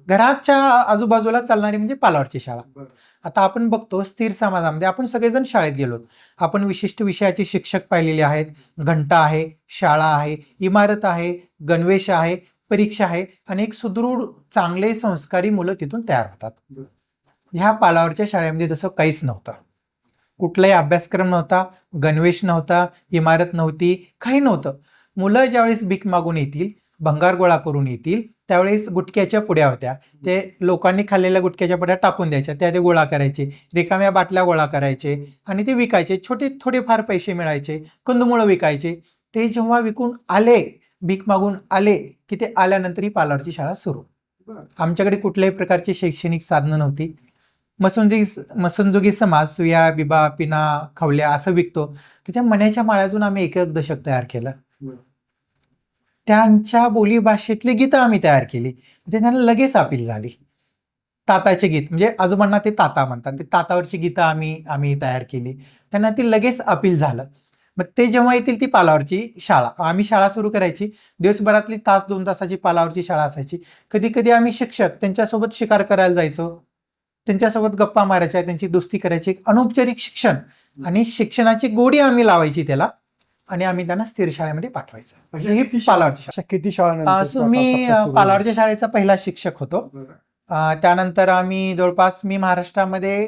घराच्या आजूबाजूला चालणारी म्हणजे पालावरची शाळा. आता आपण बघतो स्थिर समाजामध्ये आपण सगळेजण शाळेत गेलो, आपण विशिष्ट विषयाचे शिक्षक पाहिलेले आहेत, घंटा आहे, शाळा आहे, इमारत आहे, गणवेश आहे, परीक्षा आहे आणि एक सुदृढ चांगले संस्कारी मुलं तिथून तयार होतात. ह्या पालावरच्या शाळेमध्ये तसं काहीच नव्हतं. कुठलाही अभ्यासक्रम नव्हता, गणवेश नव्हता, इमारत नव्हती, काही नव्हतं. मुलं ज्यावेळेस भीक मागून येतील, भंगार गोळा करून येतील, त्यावेळेस गुटख्याच्या पुड्या होत्या, ते लोकांनी खाल्लेल्या गुटख्याच्या पुड्या टाकून द्यायच्या, त्या ते गोळा करायचे, रिकाम्या बाटल्या गोळा करायचे आणि ते विकायचे. छोटे थोडेफार पैसे मिळायचे, कंदमुळं विकायचे. ते जेव्हा विकून आले, भीक मागून आले की ते आल्यानंतर ही पालावरची शाळा सुरू. आमच्याकडे कुठल्याही प्रकारची शैक्षणिक साधनं नव्हती. मसनजोगी समाज सुया, बिबा, पिना, खवल्या असं विकतो, तर त्या मण्याच्या माळ्यातून आम्ही एक दशक तयार केलं. त्यांच्या बोलीभाषेतली गीतं आम्ही तयार केली, ते त्यांना लगेच अपील झाली. ताताचे गीत म्हणजे आजोबांना ते ताता म्हणतात, ते तातावरची गीतं आम्ही तयार केली, त्यांना ती लगेच अपील झालं. मग ते जेव्हा येतील ती पालावरची शाळा, आम्ही शाळा सुरू करायची. दिवसभरातली 2 तासाची पालावरची शाळा असायची. कधी कधी आम्ही शिक्षक त्यांच्यासोबत शिकार करायला जायचो, त्यांच्यासोबत गप्पा मारायच्या, त्यांची दोस्ती करायची. एक अनौपचारिक शिक्षण आणि शिक्षणाची गोडी आम्ही लावायची त्याला आणि आम्ही त्यांना स्थिर शाळेमध्ये पाठवायचं. म्हणजे ही पालावरची
अशा किती शाळा
शाळा. मी पालावरच्या शाळेचा पहिला शिक्षक होतो. त्यानंतर आम्ही जवळपास महाराष्ट्रामध्ये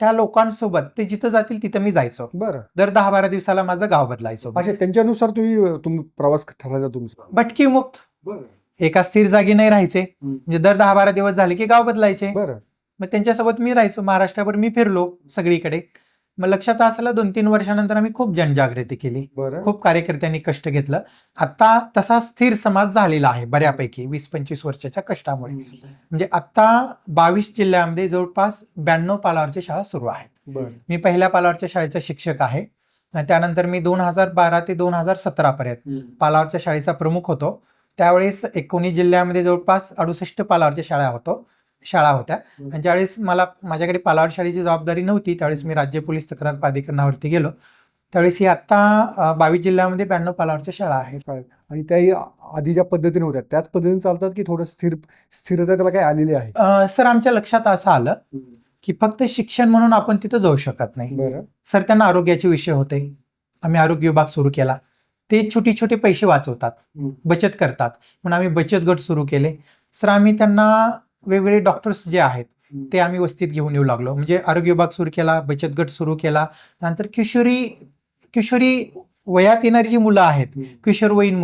त्या लोकांसोबत ते जिथं जातील तिथं मी जायचो.
बरं.
दर 10-12 दिवसाला माझं गाव बदलायचो.
अच्छा, त्यांच्यानुसार तुम्ही प्रवास ठरायचा तुमचा?
भटकीमुक्त, एका स्थिर जागी नाही राहायचे. म्हणजे दर 10-12 दिवस झाले की गाव बदलायचे.
बरं.
मग त्यांच्यासोबत मी राहायचो. महाराष्ट्राभर मी फिरलो सगळीकडे. मग लक्षात असलं 2-3 वर्षानंतर आम्ही खूप जनजागृती केली, खूप कार्यकर्त्यांनी कष्ट घेतलं. आता तसा स्थिर समाज झालेला आहे बऱ्यापैकी 20-25 वर्षाच्या कष्टामुळे. म्हणजे आता 22 जिल्ह्यामध्ये जवळपास 92 पालावरच्या शाळा सुरू आहेत. मी पहिल्या पालावरच्या शाळेचा शिक्षक आहे. त्यानंतर मी 2012 ते 2017 पर्यंत पालावरच्या शाळेचा प्रमुख होतो. त्यावेळेस 19 जिल्ह्यामध्ये जवळपास 68 पालावरच्या शाळा होत्या. आणि ज्यावेळेस माझ्याकडे पालावर शाळेची जबाबदारी नव्हती, त्यावेळेस मी राज्य पोलीस तक्रार प्राधिकरणावरती गेलो. त्यावेळेस ही आता 22 जिल्ह्यामध्ये 92 पालावरच्या शाळा आहेत.
आणि त्याही आधी ज्या पद्धतीने होत्या त्याच पद्धतीने चालतात की थोडं स्थिरता त्याला काय आलेली आहे?
सर, आमच्या लक्षात असं आलं की फक्त शिक्षण म्हणून आपण तिथं जाऊ शकत नाही.
बरं.
सर, त्यांना आरोग्याचे विषय होते. आम्ही आरोग्य विभाग सुरू केला. ते छोटे पैसे वाचवतात, बचत करतात, म्हणून आम्ही बचत गट सुरू केले. सर, आम्ही त्यांना वेगवेगळे डॉक्टर्स जे आहेत ते आम्ही वस्तीत घेऊन येऊ लागलो. म्हणजे आरोग्य विभाग सुरू केला, बचत गट सुरू केला. नंतर किशोरी वयात येणारी जी मुलं आहेत, किशोरवयीन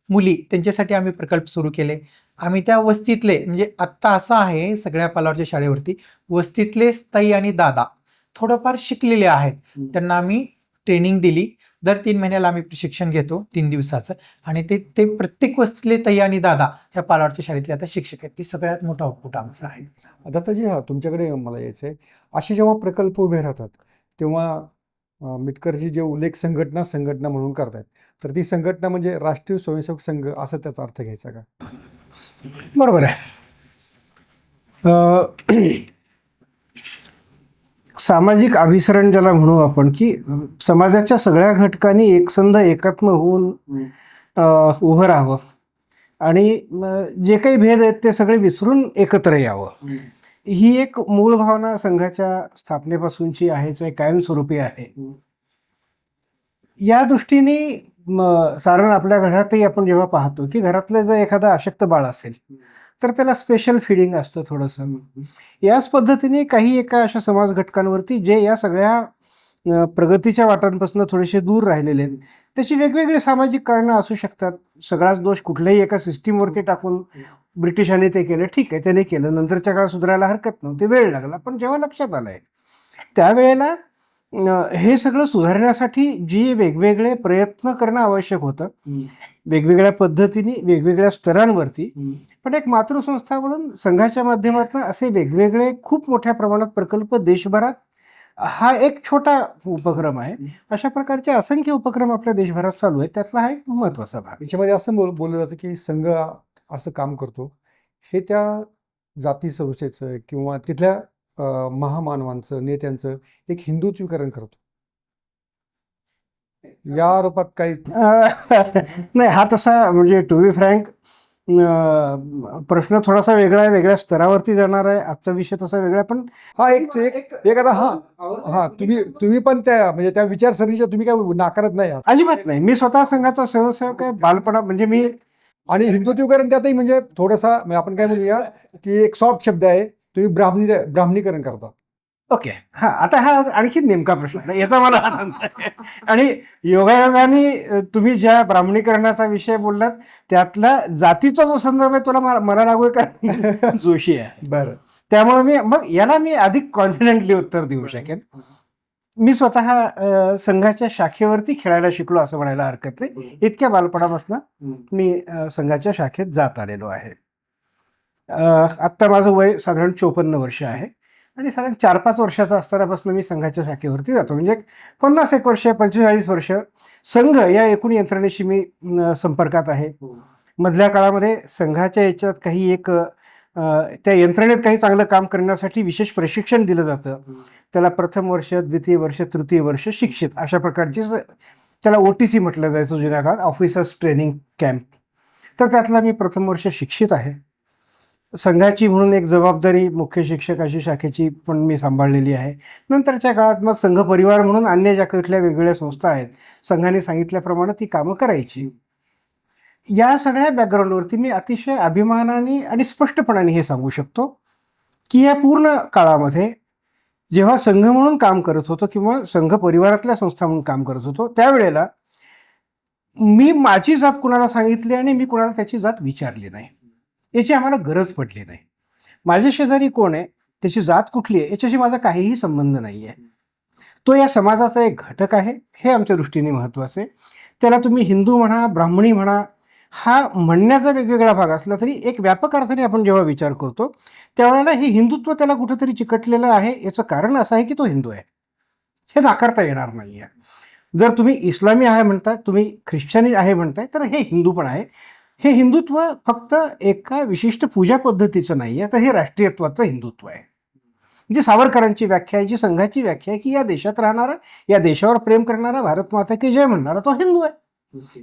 मुली, त्यांच्यासाठी आम्ही प्रकल्प सुरू केले. आम्ही त्या वस्तीतले म्हणजे आत्ता असं आहे सगळ्या पालावरच्या शाळेवरती वस्तीतले ताई आणि दादा थोडंफार शिकलेले आहेत, त्यांना आम्ही ट्रेनिंग दिली. दर 3 महिन्याला आम्ही प्रशिक्षण घेतो 3 दिवसाचं. आणि ते प्रत्येक वस्तीतले ताई आणि दादा ह्या पालावरच्या शाळेतले आता शिक्षक आहेत. ती सगळ्यात मोठा आउटपुट आमचा आहे.
आता जी तुमच्याकडे मला यायचं आहे, असे जेव्हा प्रकल्प उभे राहतात तेव्हा मिटकरची जे उल्लेख संघटना म्हणून करतात, तर ती संघटना म्हणजे राष्ट्रीय स्वयंसेवक संघ असं त्याचा अर्थ घ्यायचा का?
बरोबर आहे. सामाजिक अभिसरण ज्याला म्हणू आपण, की समाजाच्या सगळ्या घटकांनी एकसंध एकात्म होऊन उभं राहावं आणि जे काही भेद आहेत ते सगळे विसरून एकत्र यावं, ही एक मूळ भावना संघाच्या स्थापनेपासूनची आहे, जे कायमस्वरूपी आहे. या दृष्टीने साधारण आपल्या घरातही आपण जेव्हा पाहतो की घरातलं जर एखादा अशक्त बाळ असेल तर त्याला स्पेशल फिडिंग असतं थोडंसं. याच पद्धतीने काही एका अशा समाज घटकांवरती जे या सगळ्या प्रगतीच्या वाटांपासून थोडेसे दूर राहिलेले आहेत, त्याची वेगवेगळी सामाजिक कारणं असू शकतात. सगळाच दोष कुठल्याही एका सिस्टीमवरती टाकून ब्रिटिशांनी ते केलं, ठीक आहे, त्याने केलं, नंतरच्या काळात सुधारायला हरकत नव्हती, वेळ लागला. पण जेव्हा लक्षात आलं आहे त्यावेळेला हे सगळं सुधारण्यासाठी जी वेगवेगळे प्रयत्न करणं आवश्यक होतं, वेगवेगळ्या पद्धतीने वेगवेगळ्या स्तरांवरती, पण एक मातृसंस्था म्हणून संघाच्या माध्यमातून असे वेगवेगळे खूप मोठ्या प्रमाणात प्रकल्प देशभरात, हा एक छोटा उपक्रम आहे. अशा प्रकारचे असंख्य उपक्रम आपल्या देशभरात चालू आहेत. त्यातला हा एक महत्त्वाचा भाग.
याच्यामध्ये असं बोललं जातं की संघ असं काम करतो, हे त्या जाती संस्थेचं किंवा तिथल्या महामानवांचं, नेत्यांचं एक हिंदुत्वीकरण करतो. या आरोपात काही
नाही, हा तसा म्हणजे टू बी फ्रँक प्रश्न थोडासा वेगळा आहे, वेगळ्या स्तरावरती जाणार आहे. आजचा विषय तसा वेगळा आहे, पण
हा एक आता हा तुम्ही पण त्या म्हणजे त्या विचारसरणीच्या तुम्ही काय नाकारत नाही आहात.
अजिबात नाही. मी स्वतः संघाचा स्वयंसेवक आहे. बालपणा म्हणजे मी
आणि हिंदुत्वीकरण त्यातही म्हणजे थोडासा म्हणजे आपण काय म्हणूया की एक सॉफ्ट शब्द आहे, तुम्ही ब्राह्मणीकरण करता.
ओके. हां, आता हा आणखी नेमका प्रश्न आहे. याचा मला आनंद आहे. आणि योगायोगाने तुम्ही ज्या ब्राह्मणीकरणाचा विषय बोललात, त्यातला जातीचा जो संदर्भ आहे, तुला मला लागू का जोशी आहे.
बरं.
त्यामुळे याला मी अधिक कॉन्फिडेंटली उत्तर देऊ शकेन. मी स्वतः संघाच्या शाखेवरती खेळायला शिकलो असं म्हणायला हरकत नाही. इतक्या बालपणापासून मी संघाच्या शाखेत जात आलेलो आहे. आत्ता माझं वय साधारण 54 वर्ष आहे आणि साधारण 4-5 वर्षाचा असतानापासून मी संघाच्या शाखेवरती जातो. म्हणजे 50 वर्ष, 45 वर्ष संघ या एकूण यंत्रणेशी मी संपर्कात आहे. मधल्या काळामध्ये संघाच्या याच्यात काही एक त्या यंत्रणेत काही चांगलं काम करण्यासाठी विशेष प्रशिक्षण दिलं जातं. त्याला प्रथम वर्ष, द्वितीय वर्ष, तृतीय वर्ष शिक्षित अशा प्रकारची त्याला OTC म्हटलं जायचं जुन्या काळात, ऑफिसर्स ट्रेनिंग कॅम्प. तर त्यातला मी प्रथम वर्ष शिक्षित आहे. संघाची म्हणून एक जबाबदारी मुख्य शिक्षक अशी शाखेची पण मी सांभाळलेली आहे. नंतरच्या काळात मग संघ परिवार म्हणून अन्य ज्या कुठल्या वेगवेगळ्या संस्था आहेत, संघाने सांगितल्याप्रमाणे ती कामं करायची. या सगळ्या बॅकग्राऊंडवरती मी अतिशय अभिमानाने आणि स्पष्टपणाने हे सांगू शकतो की या पूर्ण काळामध्ये जेव्हा संघ म्हणून काम करत होतो किंवा संघ परिवारातल्या संस्था म्हणून काम करत होतो, त्यावेळेला मी माझी जात कुणाला सांगितली आणि मी कुणाला त्याची जात विचारली नाही. याची आम्हाला गरज पडली नाही. माझ्या शेजारी कोण आहे, त्याची जात कुठली आहे, याच्याशी माझा काहीही संबंध नाही आहे. तो या समाजाचा एक घटक आहे, हे आमच्या दृष्टीने महत्त्वाचं आहे. त्याला तुम्ही हिंदू म्हणा, ब्राह्मणी म्हणा, हा म्हणण्याचा वेगवेगळा भाग असला तरी एक व्यापक अर्थाने आपण जेव्हा विचार करतो त्यावेळेला हे हिंदुत्व त्याला कुठंतरी चिकटलेलं आहे. याचं कारण असं आहे की तो हिंदू आहे, हे नाकारता येणार नाही आहे. जर तुम्ही इस्लामी आहे म्हणताय, तुम्ही ख्रिश्चनी आहे म्हणताय, तर हे हिंदू पण आहे. हे हिंदुत्व फक्त एका विशिष्ट पूजा पद्धतीचं नाही आहे, तर हे राष्ट्रीयत्वाचं हिंदुत्व आहे. जी सावरकरांची व्याख्या आहे, जी संघाची व्याख्या आहे की या देशात राहणारा, या देशावर प्रेम करणारा, भारत माता की जय म्हणणारा तो हिंदू आहे.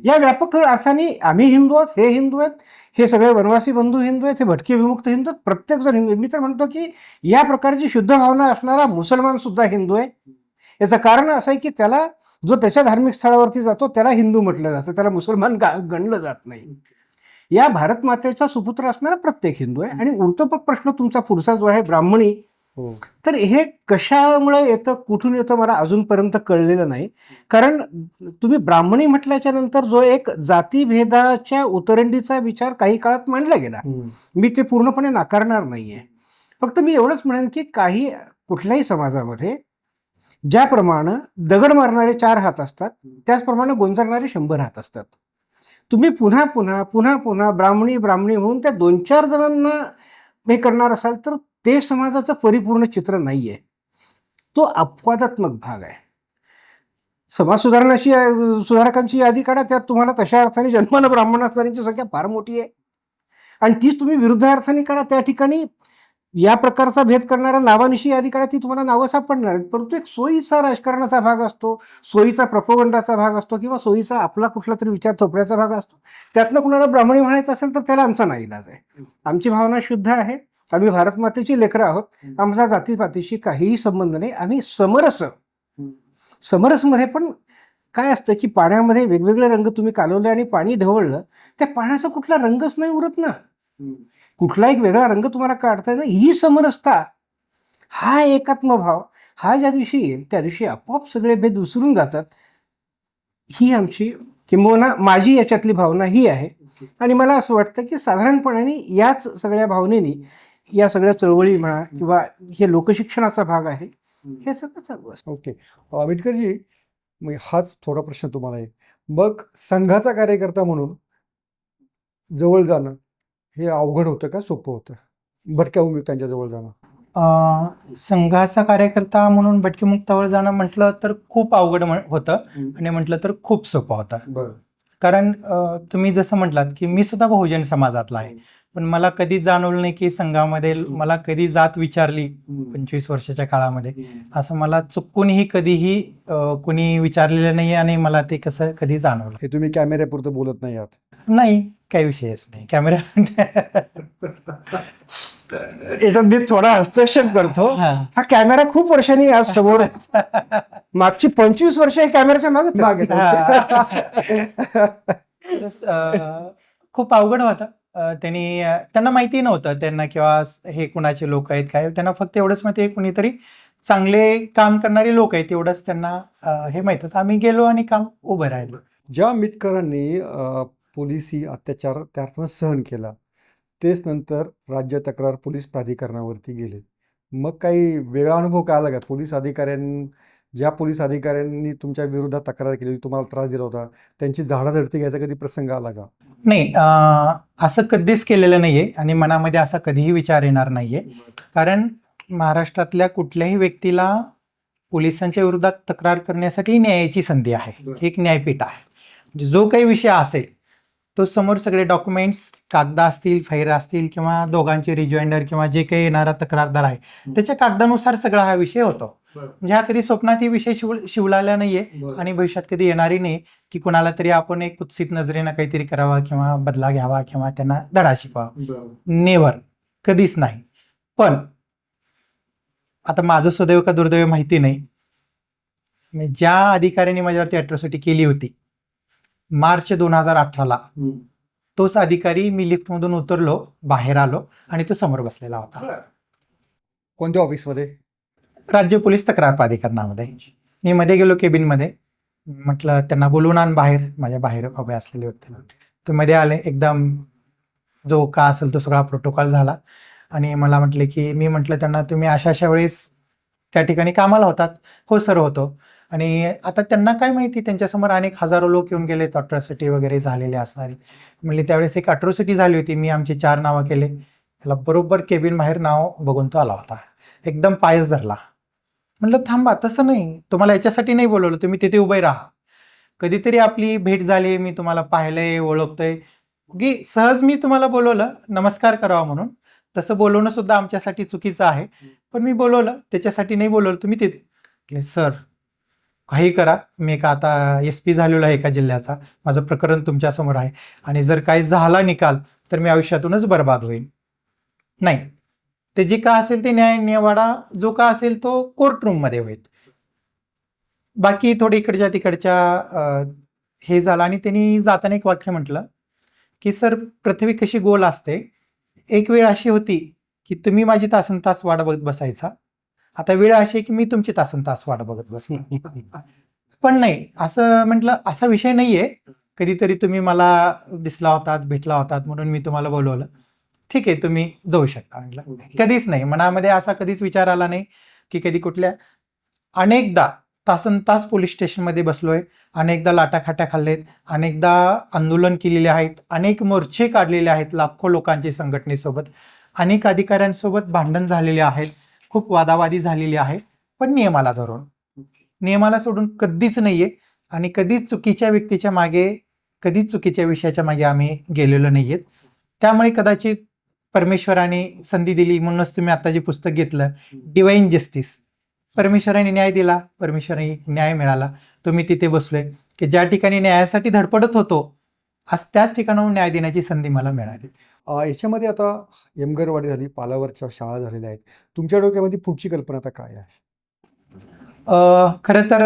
या व्यापक अर्थाने आम्ही हिंदू आहोत, हे हिंदू आहेत, हे सगळे वनवासी बंधू हिंदू आहेत, हे भटके विमुक्त हिंदू आहेत, प्रत्येकजण हिंदू. मी तर म्हणतो की या प्रकारची शुद्ध भावना असणारा मुसलमान सुद्धा हिंदू आहे. याचं कारण असं आहे की त्याला जो त्याच्या धार्मिक स्थळावरती जातो त्याला हिंदू म्हटलं जातं, त्याला मुसलमान गणलं जात नाही. या भारत मातेचा सुपुत्र असणारा प्रत्येक हिंदू आहे. आणि उलटं प्रश्न तुमचा पुढचा जो आहे ब्राह्मणी, तर हे कशामुळे येतं, कुठून येतं मला अजूनपर्यंत कळलेलं नाही. कारण तुम्ही ब्राह्मणी म्हटल्याच्या नंतर जो एक जातीभेदाच्या उतरंडीचा विचार काही काळात मांडला गेला, मी ते पूर्णपणे नाकारणार नाहीये. फक्त मी एवढंच म्हणेन की कुठल्याही समाजामध्ये ज्याप्रमाणे दगड मारणारे 4 हात असतात, त्याचप्रमाणे गोंजरणारे 100 हात असतात. तुम्ही पुन्हा पुन्हा पुन्हा पुन्हा ब्राह्मणी ब्राह्मणी म्हणून त्या 2-4 जणांना हे करणार असाल तर ते समाजाचं परिपूर्ण चित्र नाही आहे, तो अपवादात्मक भाग आहे. समाज सुधारकांची यादी काढा, त्यात तुम्हाला तशा अर्थाने जन्मानं ब्राह्मण असणाऱ्यांची संख्या फार मोठी आहे. आणि तीच तुम्ही विरुद्ध अर्थाने काढा, त्या ठिकाणी या प्रकारचा भेद करणाऱ्या नावानिशी यादी काढा, ती तुम्हाला नावं सापडणार आहेत. परंतु एक सोयीचा राजकारणाचा भाग असतो, सोयीचा प्रोपोगंडाचा भाग असतो किंवा सोयीचा आपला कुठला तरी विचार थोपण्याचा भाग असतो. त्यातनं कुणाला ब्राह्मणी म्हणायचं असेल तर त्याला आमचा नाईलाज आहे. आमची भावना शुद्ध आहे, आम्ही भारत मातेची लेकरं आहोत, आमचा जातीपातीशी काहीही संबंध नाही. आम्ही समरसमध्ये पण काय असतं की पाण्यामध्ये वेगवेगळे रंग तुम्ही कालवले आणि पाणी ढवळलं, त्या पाण्याचा कुठला रंगच नाही उरत ना, कुठला एक वेगळा रंग तुम्हाला काढता येईल. ही समरसता, हा एकात्मभाव, हा ज्या दिवशी येईल त्या दिवशी आपोआप सगळे भेद विसरून जातात. ही आमची किंबहुना माझी याच्यातली भावना ही आहे. आणि मला असं वाटतं की साधारणपणाने याच सगळ्या भावनेने या सगळ्या चळवळी म्हणा किंवा हे लोकशिक्षणाचा भाग आहे, हे सगळं चालू असतं.
ओके. आंबेडकरजी, मग हाच थोडा प्रश्न तुम्हाला आहे. मग संघाचा कार्यकर्ता म्हणून जवळ जाणं हे अवघड होतं का सोपं होतं? भटक्या उमेदवारांच्या जवळ जाणं?
संघाचा कार्यकर्ता म्हणून भटकीमुक्तावर जाणं म्हटलं तर खूप अवघड होतं आणि म्हटलं तर खूप सोपं होतं.
बरं.
कारण तुम्ही जसं म्हटलात की मी सुद्धा बहुजन समाजातला आहे, पण मला कधी जाणवलं नाही की संघामध्ये मला कधी जात विचारली 25 वर्षाच्या काळामध्ये, असं मला चुकूनही कधीही कुणी विचारलेलं नाही आणि मला ते कसं कधी जाणवलं
हे तुम्ही कॅमेऱ्यापुरतं बोलत नाही आहात.
नाही. काही विषयच नाही कॅमेरा.
याच्यात मी थोडा हस्तक्षेप करतो.
हा.
हा कॅमेरा खूप वर्षांनी आज समोर मागची 25 वर्ष हे कॅमेऱ्याच्या मागच
मागे.
खूप अवघड होतं. त्यांना माहिती नव्हतं त्यांना किंवा हे कुणाचे लोक आहेत काय, त्यांना फक्त एवढंच माहिती आहे कुणीतरी चांगले काम करणारे लोक आहेत एवढंच त्यांना हे माहित होतं. आम्ही गेलो आणि काम उभं राहिलो.
ज्या मिटकरांनी पोलिसी अत्याचार त्या अर्थानं सहन केला, तेच नंतर राज्य तक्रार पोलीस प्राधिकरणावरती गेले. मग काही वेगळा अनुभव काय आला का? ज्या पोलीस अधिकाऱ्यांनी तुमच्या विरोधात तक्रार केली, तुम्हाला त्रास दिला होता, त्यांची झाडाझडती घ्यायचा कधी प्रसंग आला का?
नाही, असं कधीच केलेलं नाहीये आणि मनामध्ये असा कधीही विचार येणार नाहीये. कारण महाराष्ट्रातल्या कुठल्याही व्यक्तीला पोलिसांच्या विरोधात तक्रार करण्यासाठी न्यायाची संधी आहे. एक न्यायपीठ आहे. म्हणजे जो काही विषय असेल तो समोर सगळे डॉक्युमेंट्स, कागद असतील, फाईल असतील किंवा दोघांचे रिजॉइंडर किंवा जे काही येणारा तक्रारदार आहे त्याच्या कागदानुसार सगळा हा विषय होतो. म्हणजे हा कधी स्वप्नातही विषय शिवलेला नाहीये आणि भविष्यात कधी येणारही नाही की कुणाला तरी आपण एक कुत्सित नजरेनं काहीतरी करावा किंवा बदला घ्यावा किंवा त्यांना धडा शिकवावा. नेव्हर, कधीच नाही. पण आता माझं सुदैव का दुर्दैव माहिती नाही, ज्या अधिकाऱ्यांनी माझ्यावरती अॅट्रॉसिटी केली होती मार्च 2018ला, तोच अधिकारी मी लिफ्टमधून उतरलो, बाहेर आलो आणि तो समोर बसलेला होता.
कोणत्या ऑफिसमध्ये?
राज्य पोलीस तक्रार प्राधिकरणामध्ये. मी मध्ये गेलो केबिनमध्ये, म्हटलं त्यांना बोलवून आण बाहेर, माझ्या बाहेर उभे असलेले व्यक्तीला. ते मध्ये आले, एकदम जो का असेल तो सगळा प्रोटोकॉल झाला आणि मला म्हटले की, मी म्हटलं त्यांना तुम्ही अशा वेळेस त्या ठिकाणी कामाला होतात? हो सर होतो. आणि आता त्यांना काय माहिती, त्यांच्यासमोर अनेक हजारो लोक येऊन गेले, अॅट्रॉसिटी वगैरे झालेले असणारी. म्हणले त्यावेळेस एक अॅट्रॉसिटी झाली होती, मी आमचे 4 नावं केले, त्याला बरोबर केबिन बाहेर नाव बघून तो आला होता, एकदम पायच धरला. म्हटलं थांबा, तसं नाही, तुम्हाला याच्यासाठी नाही बोलवलं, तुम्ही तिथे उभे राहा. कधीतरी आपली भेट झाली, मी तुम्हाला पाहिलंय, ओळखतोय की सहज मी तुम्हाला बोलवलं नमस्कार करावा म्हणून. तसं बोलवणं सुद्धा आमच्यासाठी चुकीचं आहे, पण मी बोलवलं त्याच्यासाठी नाही बोलवलं तुम्ही तिथे. सर काही करा, मी एका आता SP झालेलो आहे एका जिल्ह्याचा, माझं प्रकरण तुमच्यासमोर आहे आणि जर काही झाला निकाल तर मी आयुष्यातूनच बर्बाद होईल. नाही, ते जे का असेल ते निवाडा जो का असेल तो कोर्ट रूममध्ये होईल. बाकी थोडी इकडच्या तिकडच्या हे झालं आणि त्यांनी जाताना एक वाक्य म्हटलं की सर, पृथ्वी कशी गोल असते, एक वेळ अशी होती की तुम्ही माझी तासन तास वाट बघत बसायचा, आता वेळ अशी आहे की मी तुमची तासन तास वाट बघत बसतो. पण नाही, असं म्हटलं असा विषय नाहीये, कधीतरी तुम्ही मला दिसला होतात, भेटला होतात म्हणून मी तुम्हाला बोलवलं, ठीक आहे तुम्ही जाऊ शकता. म्हटलं कधीच नाही, मनामध्ये असा कधीच विचार आला नाही की कधी कुठल्या. अनेकदा तासन तास पोलीस स्टेशनमध्ये बसलोय, अनेकदा लाटाखाट्या खाल्लेत, अनेकदा आंदोलन केलेले आहेत, अनेक मोर्चे काढलेले आहेत लाखो लोकांच्या संघटनेसोबत, अनेक अधिकाऱ्यांसोबत भांडण झालेले आहेत, खूप वादावादी झालेली आहे, पण नियमाला धरून, नियमाला सोडून कधीच नाहीये. आणि कधीच चुकीच्या व्यक्तीच्या मागे, कधीच चुकीच्या विषयाच्या मागे आम्ही गेलेलो नाहीयेत. त्यामुळे कदाचित परमेश्वराने संधी दिली म्हणूनच तुम्ही आता जे पुस्तक घेतलं, डिवाइन जस्टिस, परमेश्वराने न्याय दिला, परमेश्वराने न्याय मिळाला, तो मी तिथे बसलोय की ज्या ठिकाणी न्यायासाठी धडपडत होतो, आज त्याच ठिकाणाहून न्याय देण्याची संधी मला मिळाली.
याच्यामध्ये आता एमगरवाडी झाली, पालावरच्या शाळा झालेल्या आहेत, तुमच्या डोक्यामध्ये पुढची कल्पना आता काय आहे?
खरं तर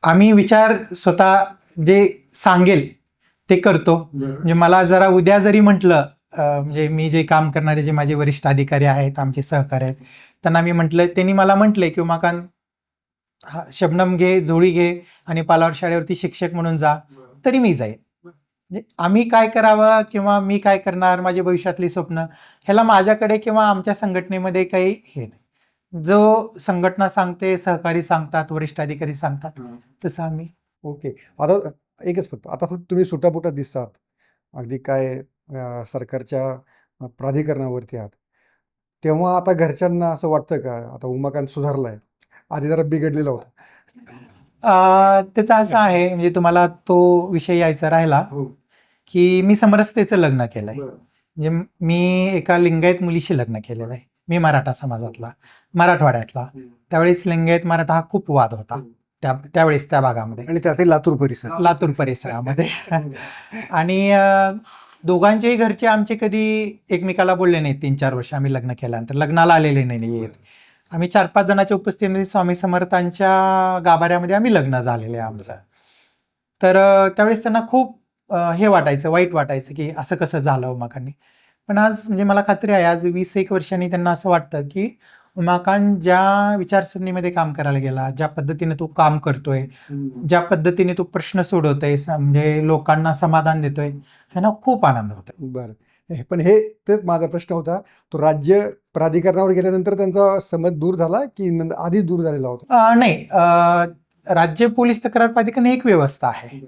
आम्ही विचार स्वतः जे सांगेल ते करतो. म्हणजे मला जरा उद्या जरी म्हटलं, म्हणजे मी जे काम करणारे जे माझे वरिष्ठ अधिकारी आहेत, आमचे सहकारी आहेत, त्यांना मी म्हटलं, त्यांनी मला म्हटलंय की उमाकांत शबनम घे, झोळी घे आणि पालावर शाळेवरती शिक्षक म्हणून जा, तरी मी जाईन. म्हणजे आम्ही काय करावं किंवा मी काय करणार, माझे भविष्यातली स्वप्न, ह्याला माझ्याकडे किंवा आमच्या संघटनेमध्ये काही हे नाही. जो संघटना सांगते, सहकारी सांगतात, वरिष्ठ अधिकारी सांगतात, तसं आम्ही.
ओके. आता एकच फक्त आता फक्त तुम्ही सुटापुटा दिसतात. अगदी काय सरकारच्या प्राधिकरणावरती आहात. तेव्हा आता घरच्यांना असं वाटतं का आता उमाकांत सुधारलाय? आधी जरा बिघडलेला होता.
त्याचं असं आहे, म्हणजे तुम्हाला तो विषय यायचा राहिला, की मी समरसतेचं लग्न केलंय. म्हणजे मी एका लिंगायत मुलीशी लग्न केलेलं आहे. मी मराठा समाजातला, मराठवाड्यातला. त्यावेळेस लिंगायत मराठा हा खूप वाद होता त्यावेळेस त्या भागामध्ये,
आणि त्यातही लातूर परिसर.
लातूर परिसरामध्ये. आणि दोघांचेही घरचे आमचे कधी एकमेकाला बोलले नाहीत. 3-4 वर्ष आम्ही लग्न केल्यानंतर लग्नाला आलेले नाहीत. आम्ही 4-5 जणांच्या उपस्थितीमध्ये स्वामी समर्थांच्या गाभाऱ्यामध्ये आम्ही लग्न झालेलं आहे आमचं. तर त्यावेळेस त्यांना खूप हे वाटायचं, वाईट वाटायचं की असं कसं झालं उमाकांनी. पण आज म्हणजे मला खात्री आहे, आज 20-1 वर्षांनी त्यांना असं वाटतं की उमाकांत ज्या विचारसरणीमध्ये काम करायला गेला, ज्या पद्धतीने तो काम करतोय, ज्या पद्धतीने तो प्रश्न सोडवतोय, म्हणजे लोकांना समाधान देतोय, ह्यांना खूप आनंद होतो.
बरं. पण तेच माझा प्रश्न होता. तो राज्य प्राधिकरणावर गेल्यानंतर त्यांचा समज दूर झाला की आधीच दूर झालेला होता?
नाही, राज्य पोलीस तक्रार प्राधिकरण ही एक व्यवस्था आहे.